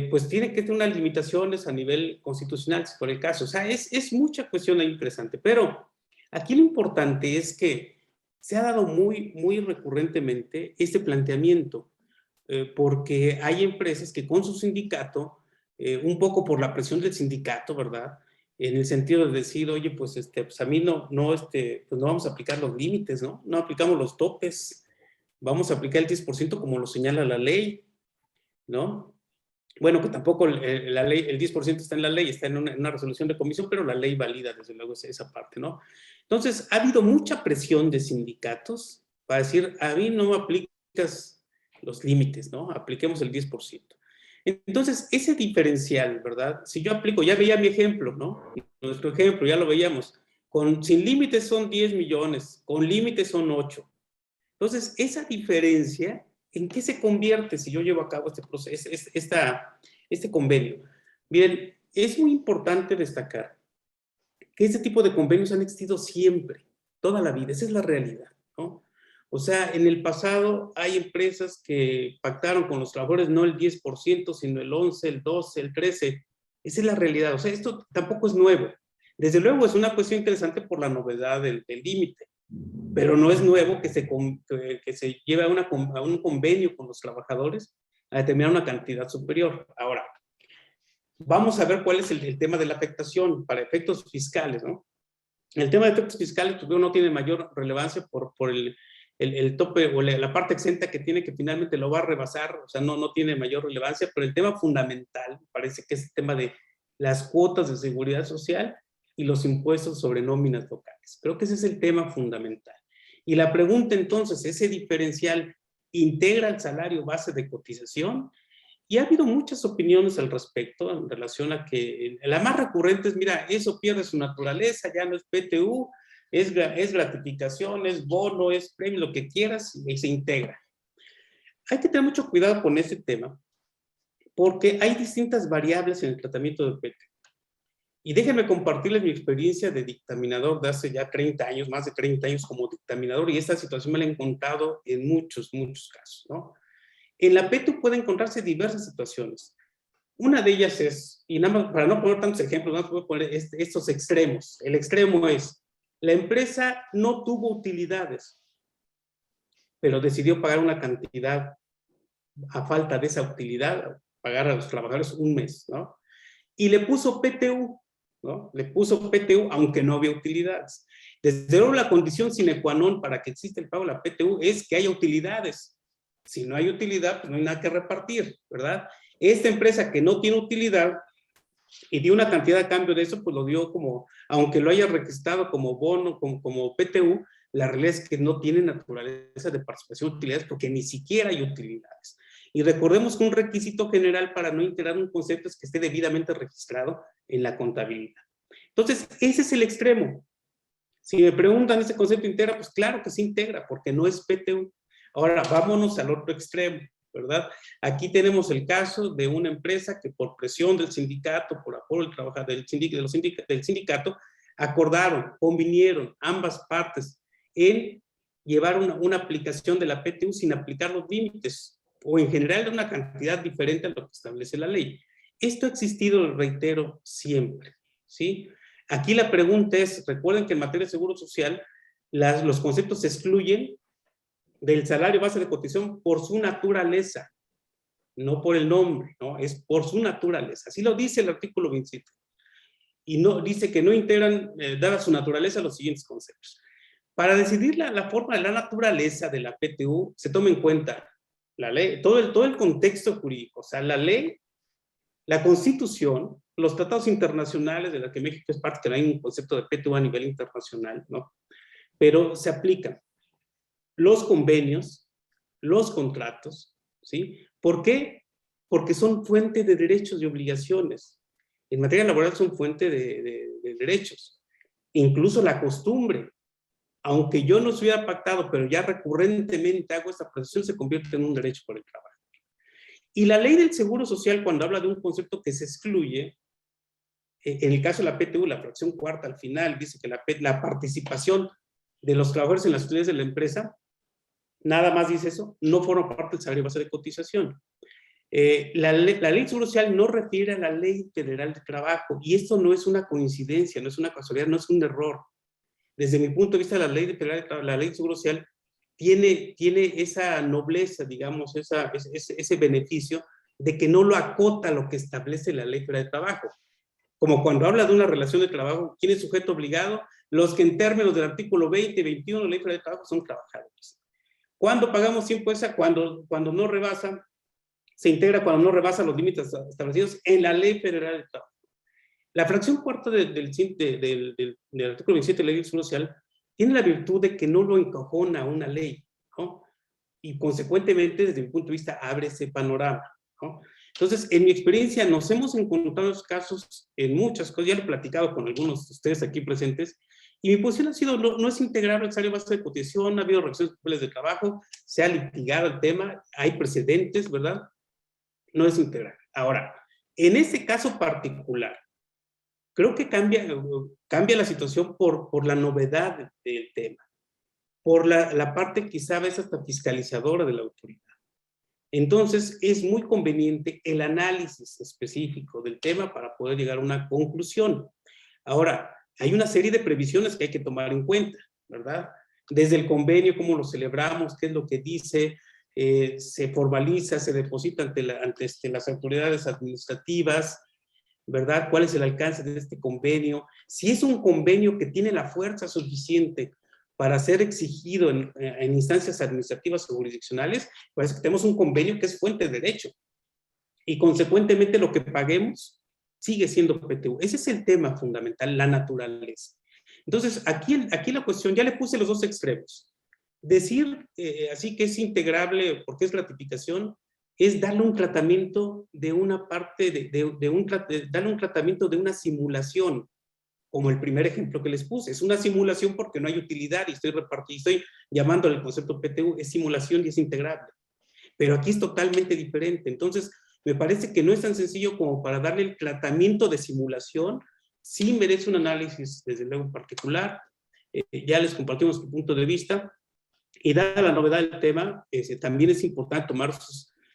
pues tiene que tener unas limitaciones a nivel constitucional, si por el caso. O sea, es mucha cuestión ahí interesante, pero aquí lo importante es que se ha dado muy recurrentemente este planteamiento, porque hay empresas que con su sindicato, un poco por la presión del sindicato, ¿verdad? En el sentido de decir, oye, pues, pues a mí pues no vamos a aplicar los límites, ¿no? No aplicamos los topes, vamos a aplicar el 10% como lo señala la ley, ¿no? Bueno, que tampoco la ley, el 10% está en la ley, está en una resolución de comisión, pero la ley valida desde luego esa parte, ¿no? Entonces, ha habido mucha presión de sindicatos para decir, a mí no aplicas los límites, ¿no? Apliquemos el 10%. Entonces, ese diferencial, ¿verdad? Si yo aplico, ya veía mi ejemplo, ¿no? Nuestro ejemplo, ya lo veíamos. Sin límites son 10 millones, con límites son 8. Entonces, esa diferencia, ¿en qué se convierte si yo llevo a cabo este proceso, este convenio? Miren, es muy importante destacar que este tipo de convenios han existido siempre, toda la vida, esa es la realidad, ¿no? O sea, en el pasado hay empresas que pactaron con los trabajadores no el 10%, sino el 11, el 12, el 13. Esa es la realidad. O sea, esto tampoco es nuevo. Desde luego es una cuestión interesante por la novedad del límite, pero no es nuevo que se lleve a un convenio con los trabajadores a determinar una cantidad superior. Ahora, vamos a ver cuál es el tema de la afectación para efectos fiscales, ¿no? El tema de efectos fiscales pues, no tiene mayor relevancia por el tope o la parte exenta que tiene, que finalmente lo va a rebasar, o sea, no tiene mayor relevancia, pero el tema fundamental parece que es el tema de las cuotas de seguridad social y los impuestos sobre nóminas locales. Creo que ese es el tema fundamental. Y la pregunta entonces, ¿ese diferencial integra el salario base de cotización? Y ha habido muchas opiniones al respecto en relación a que la más recurrente es, mira, eso pierde su naturaleza, ya no es PTU, es gratificación, es bono, es premio, lo que quieras, y se integra. Hay que tener mucho cuidado con este tema, porque hay distintas variables en el tratamiento del PTU. Y déjenme compartirles mi experiencia de dictaminador de hace ya 30 años, más de 30 años como dictaminador, y esta situación me la he encontrado en muchos casos, ¿no? En la PTU puede encontrarse diversas situaciones. Una de ellas es, y nada más para no poner tantos ejemplos, nada más voy a poner estos extremos. El extremo es, la empresa no tuvo utilidades, pero decidió pagar una cantidad a falta de esa utilidad, pagar a los trabajadores un mes, ¿no? Y le puso PTU, ¿no? Le puso PTU aunque no había utilidades. Desde luego la condición sine qua non para que exista el pago de la PTU es que haya utilidades. Si no hay utilidad, pues no hay nada que repartir, ¿verdad? Esta empresa que no tiene utilidad y dio una cantidad a cambio de eso, pues lo dio como, aunque lo haya registrado como bono, como PTU, la realidad es que no tiene naturaleza de participación de utilidades porque ni siquiera hay utilidades. Y recordemos que un requisito general para no integrar un concepto es que esté debidamente registrado en la contabilidad. Entonces, ese es el extremo. Si me preguntan, ¿ese concepto integra? Pues claro que se integra, porque no es PTU. Ahora, vámonos al otro extremo, ¿verdad? Aquí tenemos el caso de una empresa que por presión del sindicato, por apoyo del trabajador, del sindicato, acordaron, convinieron ambas partes en llevar una aplicación de la PTU sin aplicar los límites, o en general de una cantidad diferente a lo que establece la ley. Esto ha existido, reitero, siempre, ¿sí? Aquí la pregunta es, recuerden que en materia de seguro social, los conceptos se excluyen del salario base de cotización por su naturaleza, no por el nombre, ¿no? Es por su naturaleza. Así lo dice el artículo 27. Y no, dice que no integran, dada su naturaleza, los siguientes conceptos. Para decidir la forma de la naturaleza de la PTU, se toma en cuenta la ley, todo el contexto jurídico, o sea, la ley, la Constitución, los tratados internacionales de los que México es parte, que no hay un concepto de PTU a nivel internacional, ¿no? Pero se aplican los convenios, los contratos, ¿sí? ¿Por qué? Porque son fuente de derechos y obligaciones. En materia laboral son fuente de derechos. Incluso la costumbre, aunque yo no se hubiera pactado, pero ya recurrentemente hago esta protección, se convierte en un derecho por el trabajo. Y la ley del Seguro Social, cuando habla de un concepto que se excluye, en el caso de la PTU, la fracción cuarta al final, dice que la participación de los trabajadores en las utilidades de la empresa, nada más dice eso, no forma parte del salario base de cotización. La ley del Seguro Social no refiere a la Ley Federal de Trabajo, y esto no es una coincidencia, no es una casualidad, no es un error. desde mi punto de vista, la ley de Seguro Social tiene esa nobleza, digamos, ese beneficio de que no lo acota lo que establece la Ley Federal de Trabajo. Como cuando habla de una relación de trabajo, ¿quién es sujeto obligado? Los que en términos del artículo 20 y 21 de la Ley Federal de Trabajo son trabajadores. ¿Cuándo pagamos tiempo esa? Cuando no rebasa, se integra cuando no rebasa los límites establecidos en la Ley Federal de Trabajo. La fracción cuarta del artículo 27 de la Ley del Seguro Social tiene la virtud de que no lo encajona una ley, ¿no? Y consecuentemente, desde mi punto de vista, abre ese panorama, ¿no? Entonces, en mi experiencia, nos hemos encontrado casos en muchas cosas, ya lo he platicado con algunos de ustedes aquí presentes, y mi posición ha sido, no es integrar el salario base de cotización, ha habido reacciones de trabajo, se ha litigado el tema, hay precedentes, ¿verdad? No es integrar. Ahora, en este caso particular, creo que cambia la situación por la novedad del tema, por la parte quizá a veces hasta fiscalizadora de la autoridad. Entonces, es muy conveniente el análisis específico del tema para poder llegar a una conclusión. Ahora, hay una serie de previsiones que hay que tomar en cuenta, ¿verdad? Desde el convenio, cómo lo celebramos, qué es lo que dice, se formaliza, se deposita ante las autoridades administrativas, ¿verdad? ¿Cuál es el alcance de este convenio? Si es un convenio que tiene la fuerza suficiente para ser exigido en instancias administrativas o jurisdiccionales, pues tenemos un convenio que es fuente de derecho. Y consecuentemente lo que paguemos sigue siendo PTU. Ese es el tema fundamental, la naturaleza. Entonces, aquí la cuestión, ya le puse los dos extremos. Decir así que es integrable porque es gratificación, es darle un tratamiento de una parte, darle un tratamiento de una simulación, como el primer ejemplo que les puse. Es una simulación porque no hay utilidad y estoy llamándole el concepto PTU, es simulación y es integrable. Pero aquí es totalmente diferente. Entonces, me parece que no es tan sencillo como para darle el tratamiento de simulación. Sí merece un análisis, desde luego, en particular. Ya les compartimos su punto de vista. Y dada la novedad del tema, también es importante tomar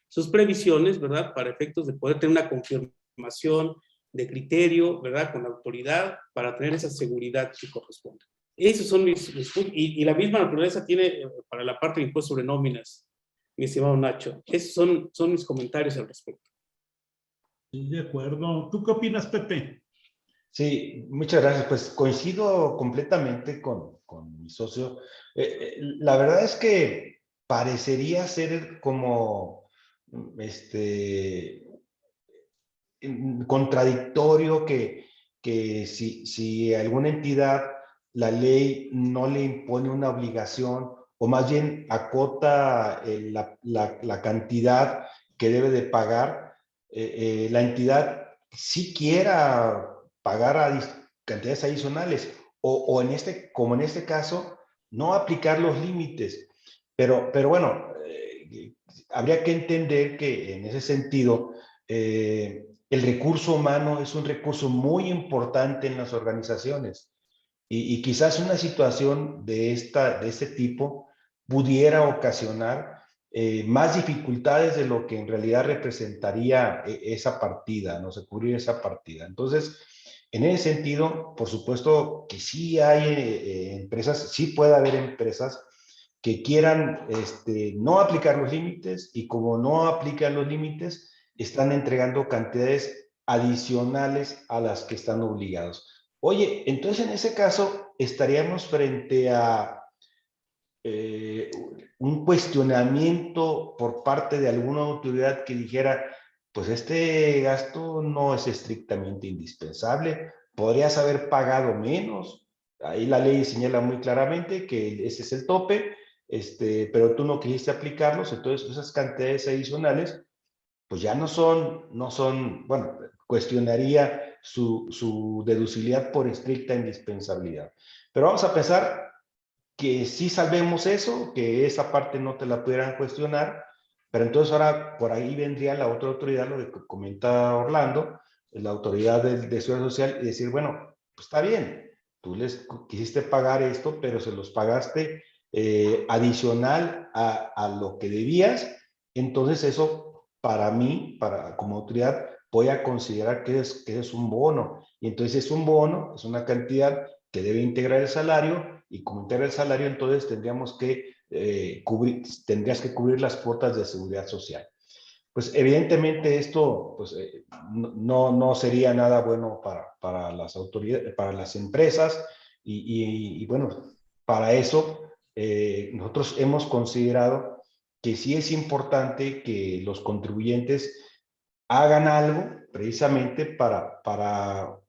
sus previsiones, ¿verdad? Para efectos de poder tener una confirmación de criterio, ¿verdad? Con la autoridad, para tener esa seguridad que corresponde. Esos son mis puntos. Y la misma naturaleza tiene para la parte de impuesto sobre nóminas, mi estimado Nacho. Esos son mis comentarios al respecto. De acuerdo. ¿Tú qué opinas, Pepe? Sí, muchas gracias. Pues coincido completamente con mi socio. La verdad es que parecería ser como contradictorio que si alguna entidad, la ley no le impone una obligación o más bien acota la cantidad que debe de pagar, la entidad sí quiera pagar cantidades adicionales o como en este caso, no aplicar los límites. Pero bueno, habría que entender que en ese sentido, el recurso humano es un recurso muy importante en las organizaciones y quizás una situación de este tipo pudiera ocasionar más dificultades de lo que en realidad representaría esa partida, no se cubrir esa partida. Entonces, en ese sentido, por supuesto que sí hay empresas, sí puede haber empresas que quieran no aplicar los límites y como no aplican los límites, están entregando cantidades adicionales a las que están obligados. Oye, entonces en ese caso estaríamos frente a un cuestionamiento por parte de alguna autoridad que dijera, pues este gasto no es estrictamente indispensable, podrías haber pagado menos. Ahí la ley señala muy claramente que ese es el tope, pero tú no quisiste aplicarlos, entonces esas cantidades adicionales pues ya no son, bueno, cuestionaría su deducibilidad por estricta indispensabilidad. Pero vamos a pensar que sí salvemos eso, que esa parte no te la pudieran cuestionar, pero entonces ahora por ahí vendría la otra autoridad, lo que comenta Orlando, la autoridad de seguridad social, y decir, bueno, pues está bien, tú les quisiste pagar esto, pero se los pagaste adicional a lo que debías, entonces eso para mí, como autoridad, voy a considerar que es un bono, y entonces es un bono, es una cantidad que debe integrar el salario, y como integra el salario, entonces tendrías que cubrir las cuotas de seguridad social. Pues evidentemente esto pues, no sería nada bueno para las autoridades, para las empresas, y bueno, para eso nosotros hemos considerado que sí es importante que los contribuyentes hagan algo precisamente para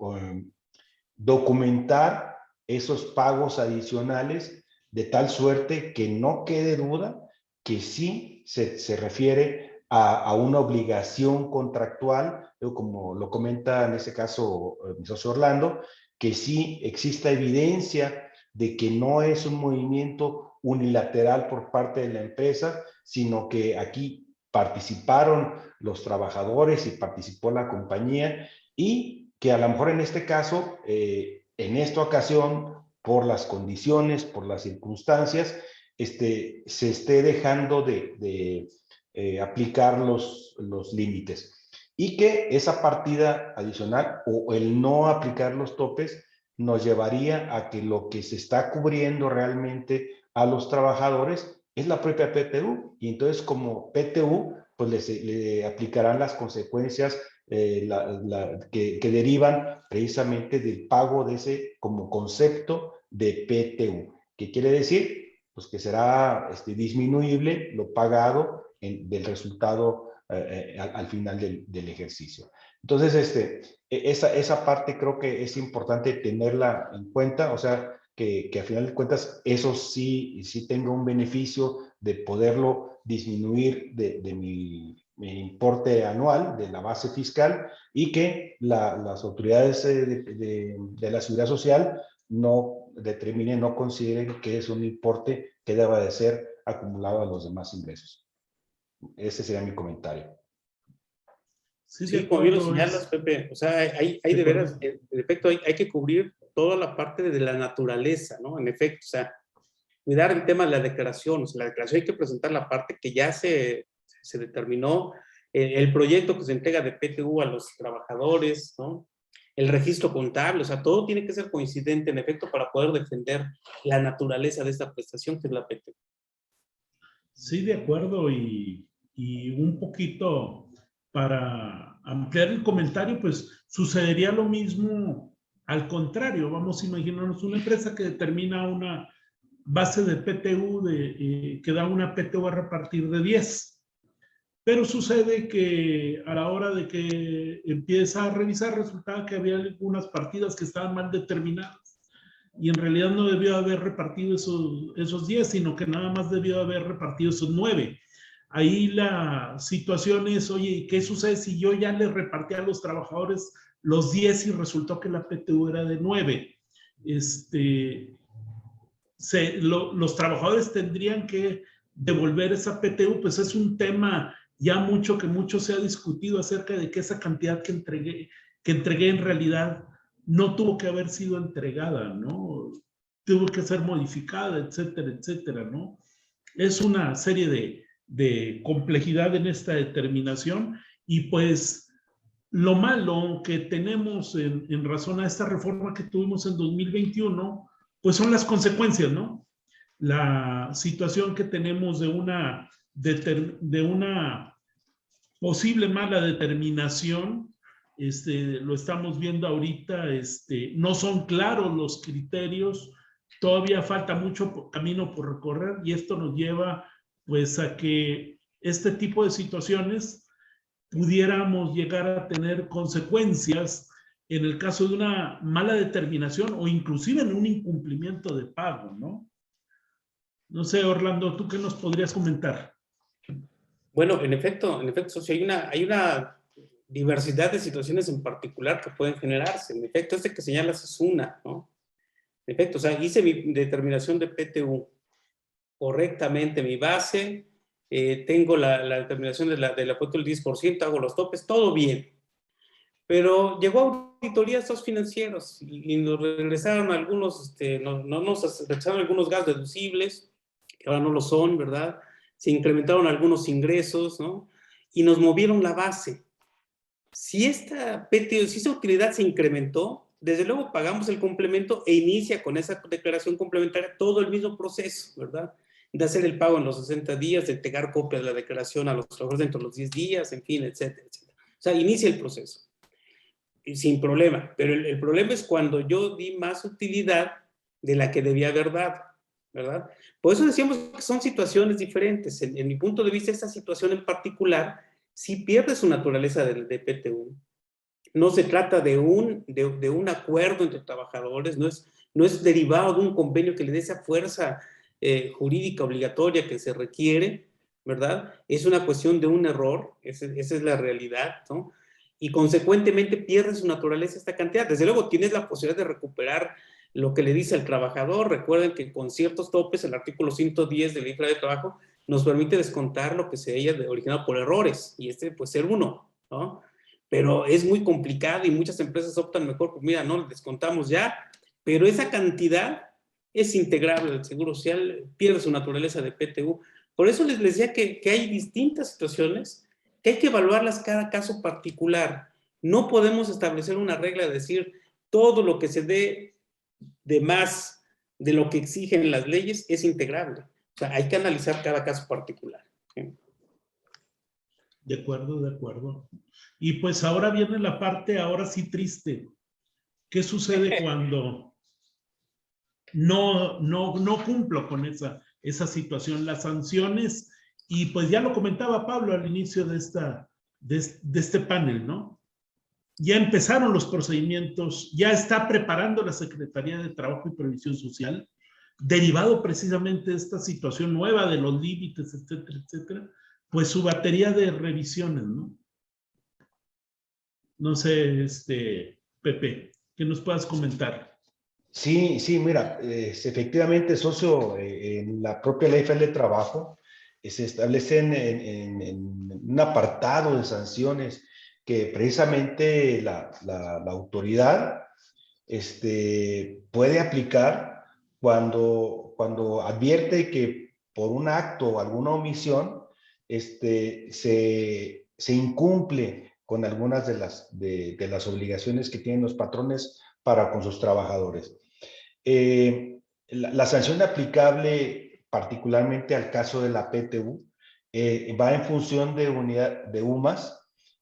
documentar esos pagos adicionales, de tal suerte que no quede duda que sí se refiere a una obligación contractual, como lo comenta en este caso mi socio Orlando, que sí exista evidencia de que no es un movimiento unilateral por parte de la empresa, sino que aquí participaron los trabajadores y participó la compañía, y que a lo mejor en este caso, en esta ocasión, por las condiciones, por las circunstancias, se esté dejando de aplicar los límites, y que esa partida adicional o el no aplicar los topes nos llevaría a que lo que se está cubriendo realmente a los trabajadores es la propia PTU, y entonces como PTU pues le aplicarán las consecuencias que derivan precisamente del pago de ese como concepto de PTU, que quiere decir pues que será disminuible lo pagado del resultado al final del ejercicio. Entonces, esa parte creo que es importante tenerla en cuenta, o sea, que a final de cuentas eso sí tenga un beneficio de poderlo disminuir de mi importe anual, de la base fiscal, y que las autoridades de la Seguridad Social no determinen, no consideren que es un importe que deba de ser acumulado a los demás ingresos. Ese sería mi comentario. Sí, como bien lo señalas, Pepe, o sea, hay de veras, en efecto, hay que cubrir toda la parte de la naturaleza, ¿no? En efecto, o sea, cuidar el tema de la declaración, o sea, la declaración hay que presentar la parte que ya se determinó, el proyecto que se entrega de PTU a los trabajadores, ¿no? El registro contable, o sea, todo tiene que ser coincidente, en efecto, para poder defender la naturaleza de esta prestación que es la PTU. Sí, de acuerdo, y un poquito para ampliar el comentario, pues sucedería lo mismo al contrario. Vamos a imaginarnos una empresa que determina una base de PTU, que da una PTU a repartir de 10. Pero sucede que a la hora de que empieza a revisar, resultaba que había algunas partidas que estaban mal determinadas. Y en realidad no debió haber repartido esos 10, sino que nada más debió haber repartido esos 9. Ahí la situación es, oye, ¿qué sucede si yo ya le repartí a los trabajadores los 10 y resultó que la PTU era de 9? Los trabajadores tendrían que devolver esa PTU, pues es un tema ya mucho se ha discutido acerca de que esa cantidad que entregué en realidad no tuvo que haber sido entregada, ¿no? Tuvo que ser modificada, etcétera, etcétera, ¿no? Es una serie de complejidad en esta determinación, y pues lo malo que tenemos en razón a esta reforma que tuvimos en 2021, pues son las consecuencias, ¿no? La situación que tenemos de una posible mala determinación, lo estamos viendo ahorita, no son claros los criterios, todavía falta mucho camino por recorrer, y esto nos lleva pues a que este tipo de situaciones pudiéramos llegar a tener consecuencias en el caso de una mala determinación o inclusive en un incumplimiento de pago, ¿no? No sé, Orlando, ¿tú qué nos podrías comentar? Bueno, en efecto, socio, hay una diversidad de situaciones en particular que pueden generarse. En efecto, que señalas es una, ¿no? En efecto, o sea, hice mi determinación de PTU correctamente, mi base, tengo la determinación de la PTU del 10%, hago los topes, todo bien. Pero llegó auditoría a estos financieros y nos regresaron algunos, nos rechazaron algunos gastos deducibles, que ahora no lo son, ¿verdad? Se incrementaron algunos ingresos, ¿no? Y nos movieron la base. Si esta utilidad se incrementó, desde luego pagamos el complemento e inicia con esa declaración complementaria todo el mismo proceso, ¿verdad? De hacer el pago en los 60 días, de entregar copia de la declaración a los trabajadores dentro de los 10 días, en fin, etcétera, etcétera. O sea, inicia el proceso sin problema, pero el problema es cuando yo di más utilidad de la que debía haber dado, ¿verdad? Por eso decíamos que son situaciones diferentes. En mi punto de vista, esta situación en particular sí pierde su naturaleza de PTU. No se trata de un acuerdo entre trabajadores, no es derivado de un convenio que le dé esa fuerza jurídica obligatoria que se requiere, ¿verdad? Es una cuestión de un error, esa es la realidad, ¿no? Y consecuentemente pierde su naturaleza esta cantidad. Desde luego tienes la posibilidad de recuperar lo que le dice al trabajador. Recuerden que con ciertos topes el artículo 110 de la Ley Federal de Trabajo nos permite descontar lo que se haya originado por errores, y este puede ser uno, ¿no? Pero es muy complicado y muchas empresas optan mejor, pues mira, no, descontamos ya, pero esa cantidad es integrable al Seguro Social, pierde su naturaleza de PTU. Por eso les decía que hay distintas situaciones que hay que evaluarlas cada caso particular. No podemos establecer una regla de decir todo lo que se dé de más de lo que exigen las leyes es integrable. O sea, hay que analizar cada caso particular. ¿Sí? De acuerdo, de acuerdo. Y pues ahora viene la parte, ahora sí triste. ¿Qué sucede cuando no cumplo con esa situación? Las sanciones, y pues ya lo comentaba Pablo al inicio de este panel, ¿no? Ya empezaron los procedimientos, ya está preparando la Secretaría de Trabajo y Previsión Social, derivado precisamente de esta situación nueva de los límites, etcétera, etcétera, pues su batería de revisiones, ¿no? No sé, Pepe, ¿qué nos puedas comentar? Sí, sí, mira, efectivamente, socio, en la propia Ley Federal de Trabajo se establecen en un apartado de sanciones que precisamente la autoridad puede aplicar cuando advierte que por un acto o alguna omisión se incumple con algunas de las obligaciones que tienen los patrones para con sus trabajadores. La sanción aplicable particularmente al caso de la PTU va en función de unidad de UMAS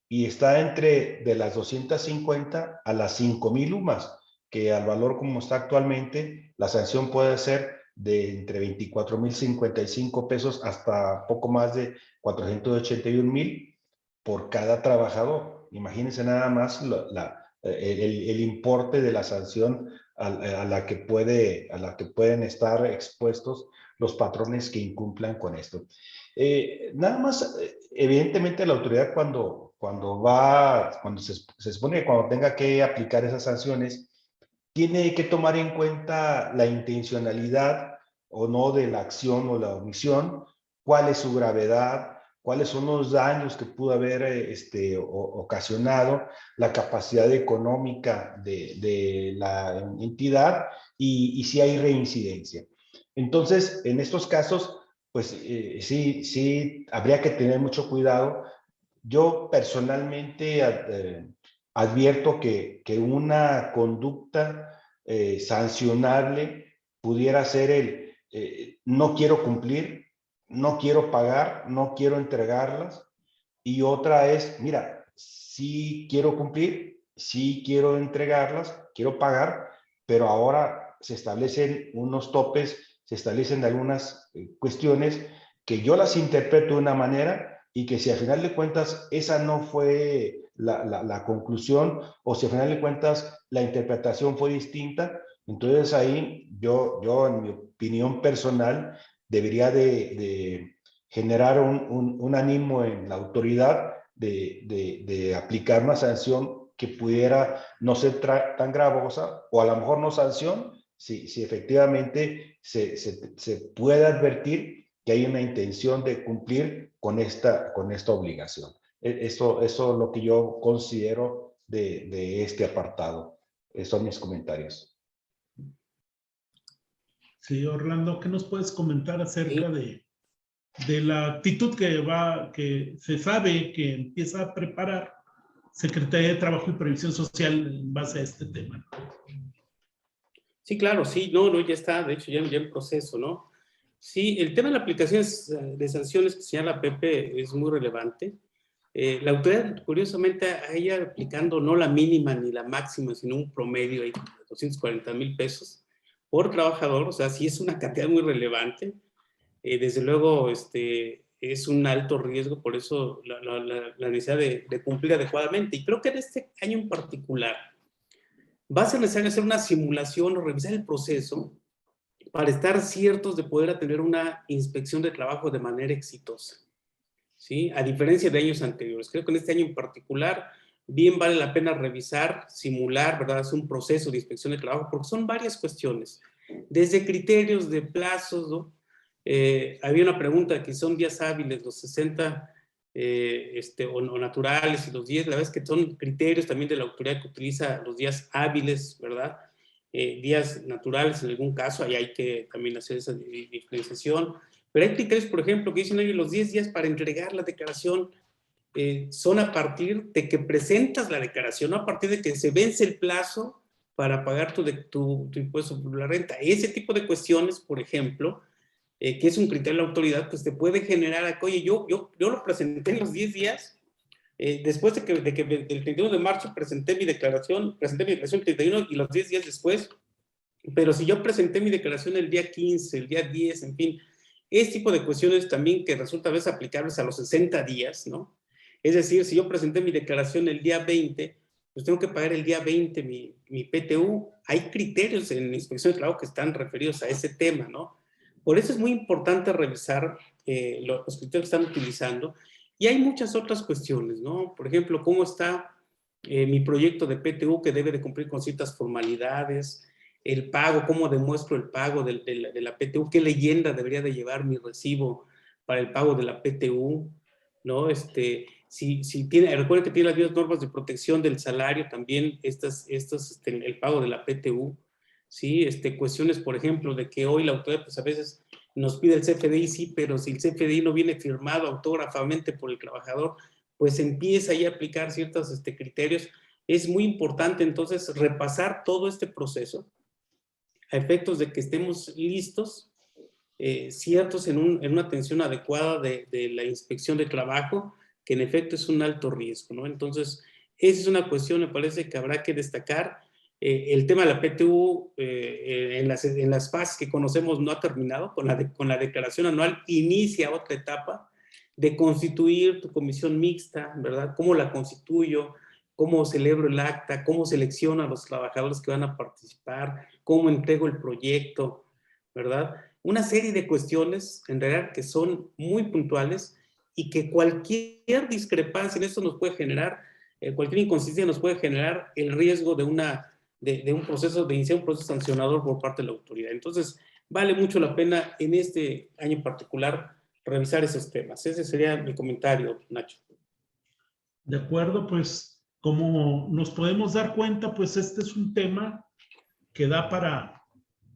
y está entre de las 250 a las 5,000 UMAS, que al valor como está actualmente, la sanción puede ser de entre 24,055 pesos hasta poco más de 481,000 por cada trabajador. Imagínense nada más el importe de la sanción a la que pueden estar expuestos los patrones que incumplan con esto. Nada más, evidentemente la autoridad cuando se supone que cuando tenga que aplicar esas sanciones, tiene que tomar en cuenta la intencionalidad o no de la acción o la omisión, cuál es su gravedad, cuáles son los daños que pudo haber ocasionado, la capacidad económica de la entidad y si hay reincidencia. Entonces, en estos casos, pues sí, habría que tener mucho cuidado. Yo personalmente advierto que una conducta sancionable pudiera ser no quiero cumplir, no quiero pagar, no quiero entregarlas. Y otra es, mira, sí quiero cumplir, sí quiero entregarlas, quiero pagar, pero ahora se establecen unos topes, se establecen algunas cuestiones que yo las interpreto de una manera y que si al final de cuentas esa no fue la conclusión o si al final de cuentas la interpretación fue distinta, entonces ahí yo en mi opinión personal debería de generar un ánimo en la autoridad de aplicar una sanción que pudiera no ser tan gravosa o a lo mejor no sanción si efectivamente se puede advertir que hay una intención de cumplir con esta obligación. Eso es lo que yo considero de este apartado. Esos son mis comentarios. Sí, Orlando, ¿qué nos puedes comentar acerca de la actitud que se sabe que empieza a preparar Secretaría de Trabajo y Previsión Social en base a este tema? Sí, claro, sí, no, ya está, de hecho, ya en proceso, ¿no? Sí, el tema de la aplicación de sanciones que señala Pepe es muy relevante. La autoridad, curiosamente, a ella aplicando no la mínima ni la máxima, sino un promedio ahí de 240,000 pesos por trabajador, o sea, sí es una cantidad muy relevante. Desde luego, es un alto riesgo, por eso la necesidad de cumplir adecuadamente. Y creo que en este año en particular va a ser necesario hacer una simulación o revisar el proceso para estar ciertos de poder atender una inspección de trabajo de manera exitosa, ¿sí? A diferencia de años anteriores. Creo que en este año en particular, bien vale la pena revisar, simular, ¿verdad? Hacer un proceso de inspección de trabajo, porque son varias cuestiones. Desde criterios de plazos, ¿no? Había una pregunta que son días hábiles, los 60 o naturales y los 10, la verdad es que son criterios también de la autoridad que utiliza los días hábiles, ¿verdad? Días naturales en algún caso, ahí hay que también hacer esa diferenciación. Pero hay criterios, por ejemplo, que dicen, oye, los 10 días para entregar la declaración son a partir de que presentas la declaración, no a partir de que se vence el plazo para pagar tu impuesto por la renta. Ese tipo de cuestiones, por ejemplo, que es un criterio de la autoridad, pues te puede generar, oye, yo lo presenté en los 10 días, después de que el 31 de marzo presenté mi declaración el 31 y los 10 días después, pero si yo presenté mi declaración el día 15, el día 10, en fin, ese tipo de cuestiones también que resulta a veces aplicables a los 60 días, ¿no? Es decir, si yo presenté mi declaración el día 20, pues tengo que pagar el día 20 mi PTU. Hay criterios en la inspección de trabajo que están referidos a ese tema, ¿no? Por eso es muy importante revisar los criterios que están utilizando. Y hay muchas otras cuestiones, ¿no? Por ejemplo, cómo está mi proyecto de PTU que debe de cumplir con ciertas formalidades, el pago, cómo demuestro el pago de la PTU, qué leyenda debería de llevar mi recibo para el pago de la PTU, ¿no? Si tiene, recuerden que tiene las mismas normas de protección del salario, también el pago de la PTU, ¿sí? Cuestiones, por ejemplo, de que hoy la autoridad, pues a veces nos pide el CFDI, sí, pero si el CFDI no viene firmado autógrafamente por el trabajador, pues empieza ahí a aplicar ciertos criterios. Es muy importante entonces repasar todo este proceso a efectos de que estemos listos, ciertos en una atención adecuada de la inspección de trabajo, que en efecto es un alto riesgo, ¿no? Entonces, esa es una cuestión, me parece que habrá que destacar. El tema de la PTU en las fases que conocemos no ha terminado, con la declaración anual inicia otra etapa de constituir tu comisión mixta, ¿verdad? ¿Cómo la constituyo? ¿Cómo celebro el acta? ¿Cómo selecciono a los trabajadores que van a participar? ¿Cómo entrego el proyecto? ¿Verdad? Una serie de cuestiones, en realidad, que son muy puntuales y que cualquier discrepancia en esto nos puede generar, cualquier inconsistencia nos puede generar el riesgo de un proceso, de iniciar un proceso sancionador por parte de la autoridad. Entonces, vale mucho la pena en este año en particular revisar esos temas. Ese sería mi comentario, Nacho. De acuerdo, pues como nos podemos dar cuenta, pues este es un tema que da para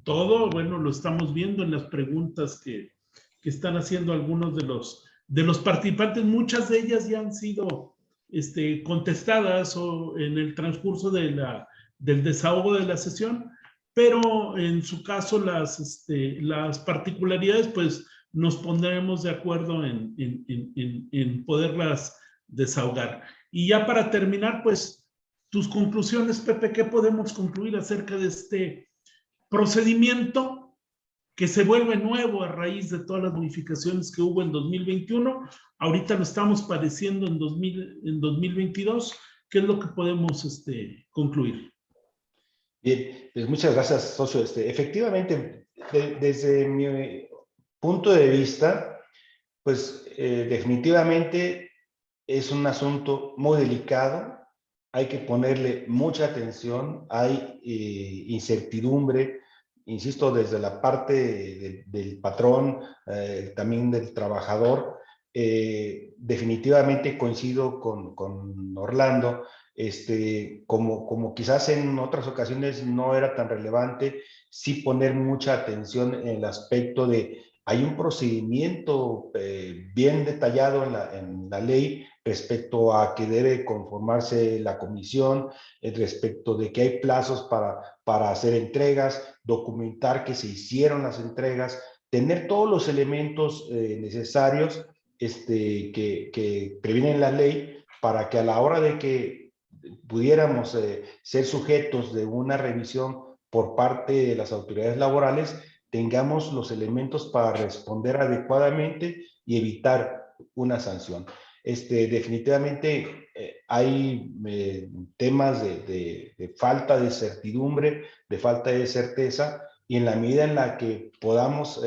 todo. Bueno, lo estamos viendo en las preguntas que están haciendo algunos de los participantes. Muchas de ellas ya han sido contestadas o en el transcurso del desahogo de la sesión, pero en su caso las particularidades, pues nos pondremos de acuerdo en poderlas desahogar. Y ya para terminar, pues tus conclusiones, Pepe, ¿qué podemos concluir acerca de este procedimiento que se vuelve nuevo a raíz de todas las modificaciones que hubo en 2021? Ahorita lo estamos padeciendo en 2022. ¿Qué es lo que podemos concluir? Bien, pues muchas gracias, socio. Efectivamente, desde mi punto de vista, pues definitivamente es un asunto muy delicado. Hay que ponerle mucha atención. Hay incertidumbre, insisto, desde la parte del patrón, también del trabajador. Definitivamente coincido con Orlando. Como quizás en otras ocasiones no era tan relevante, sí poner mucha atención en el aspecto de hay un procedimiento bien detallado en la ley, respecto a que debe conformarse la comisión, respecto de que hay plazos para hacer entregas, documentar que se hicieron las entregas, tener todos los elementos necesarios que previenen la ley para que a la hora de que pudiéramos ser sujetos de una revisión por parte de las autoridades laborales, tengamos los elementos para responder adecuadamente y evitar una sanción. Definitivamente hay temas de falta de certidumbre, de falta de certeza, y en la medida en la que podamos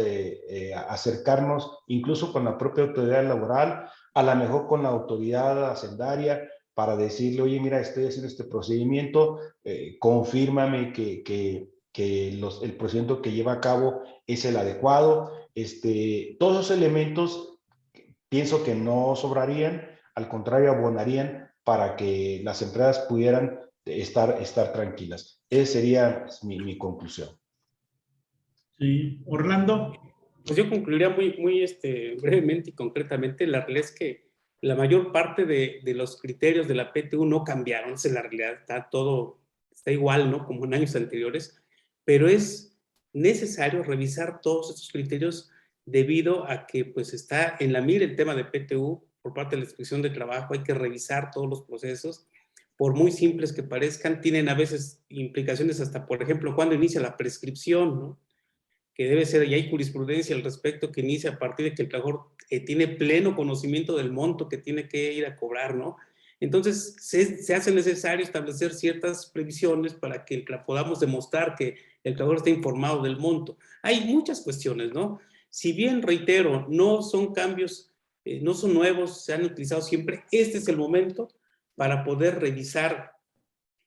acercarnos incluso con la propia autoridad laboral, a lo mejor con la autoridad hacendaria, para decirle, oye, mira, estoy haciendo este procedimiento, confírmame que el procedimiento que lleva a cabo es el adecuado. Todos esos elementos pienso que no sobrarían, al contrario, abonarían para que las empresas pudieran estar tranquilas. Esa sería mi conclusión. Sí, Orlando. Pues yo concluiría muy brevemente y concretamente. La realidad es que la mayor parte de los criterios de la PTU no cambiaron. En la realidad está igual, ¿no? Como en años anteriores, pero es necesario revisar todos estos criterios debido a que pues está en la mira el tema de PTU por parte de la Inspección de Trabajo. Hay que revisar todos los procesos, por muy simples que parezcan, tienen a veces implicaciones hasta, por ejemplo, cuando inicia la prescripción, ¿no? Que debe ser, y hay jurisprudencia al respecto, que inicia a partir de que el trabajador tiene pleno conocimiento del monto que tiene que ir a cobrar, ¿no? Entonces, se hace necesario establecer ciertas previsiones para que podamos demostrar que el trabajador está informado del monto. Hay muchas cuestiones, ¿no? Si bien, reitero, no son cambios, no son nuevos, se han utilizado siempre, este es el momento para poder revisar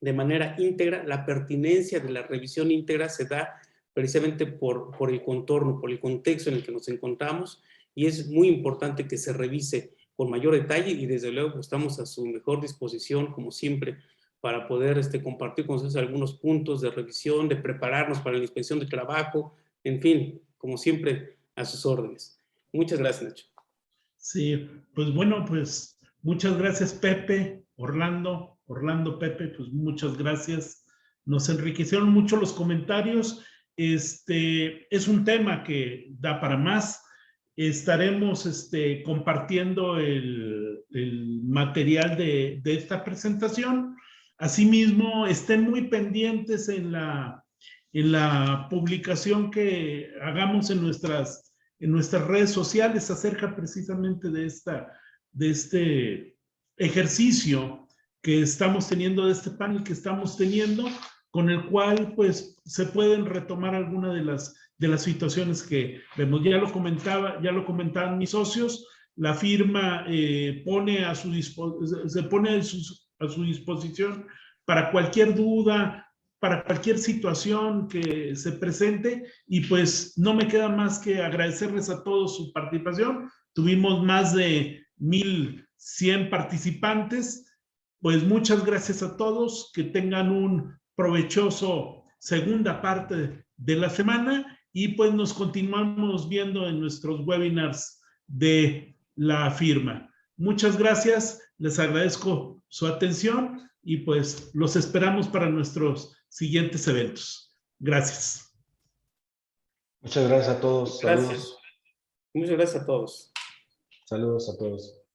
de manera íntegra. La pertinencia de la revisión íntegra se da precisamente por el contorno, por el contexto en el que nos encontramos, y es muy importante que se revise con mayor detalle, y desde luego estamos a su mejor disposición, como siempre, para poder compartir con ustedes algunos puntos de revisión, de prepararnos para la inspección de trabajo, en fin, como siempre, a sus órdenes. Muchas gracias, Nacho. Sí, pues bueno, pues muchas gracias, Pepe, Orlando, Pepe, pues muchas gracias. Nos enriquecieron mucho los comentarios. Es un tema que da para más. Estaremos compartiendo el material de esta presentación. Asimismo, estén muy pendientes en la publicación que hagamos en nuestras redes sociales acerca precisamente de este ejercicio que estamos teniendo, de este panel que estamos teniendo, con el cual pues se pueden retomar algunas de las situaciones que vemos. Ya lo comentaban mis socios, la firma se pone a su disposición para cualquier duda, para cualquier situación que se presente, y pues no me queda más que agradecerles a todos su participación. Tuvimos más de 1,100 participantes. Pues muchas gracias a todos, que tengan un provechoso segunda parte de la semana, y pues nos continuamos viendo en nuestros webinars de la firma. Muchas gracias, les agradezco su atención y pues los esperamos para nuestros siguientes eventos. Gracias. Muchas gracias a todos. Gracias. Saludos. Muchas gracias a todos. Saludos a todos.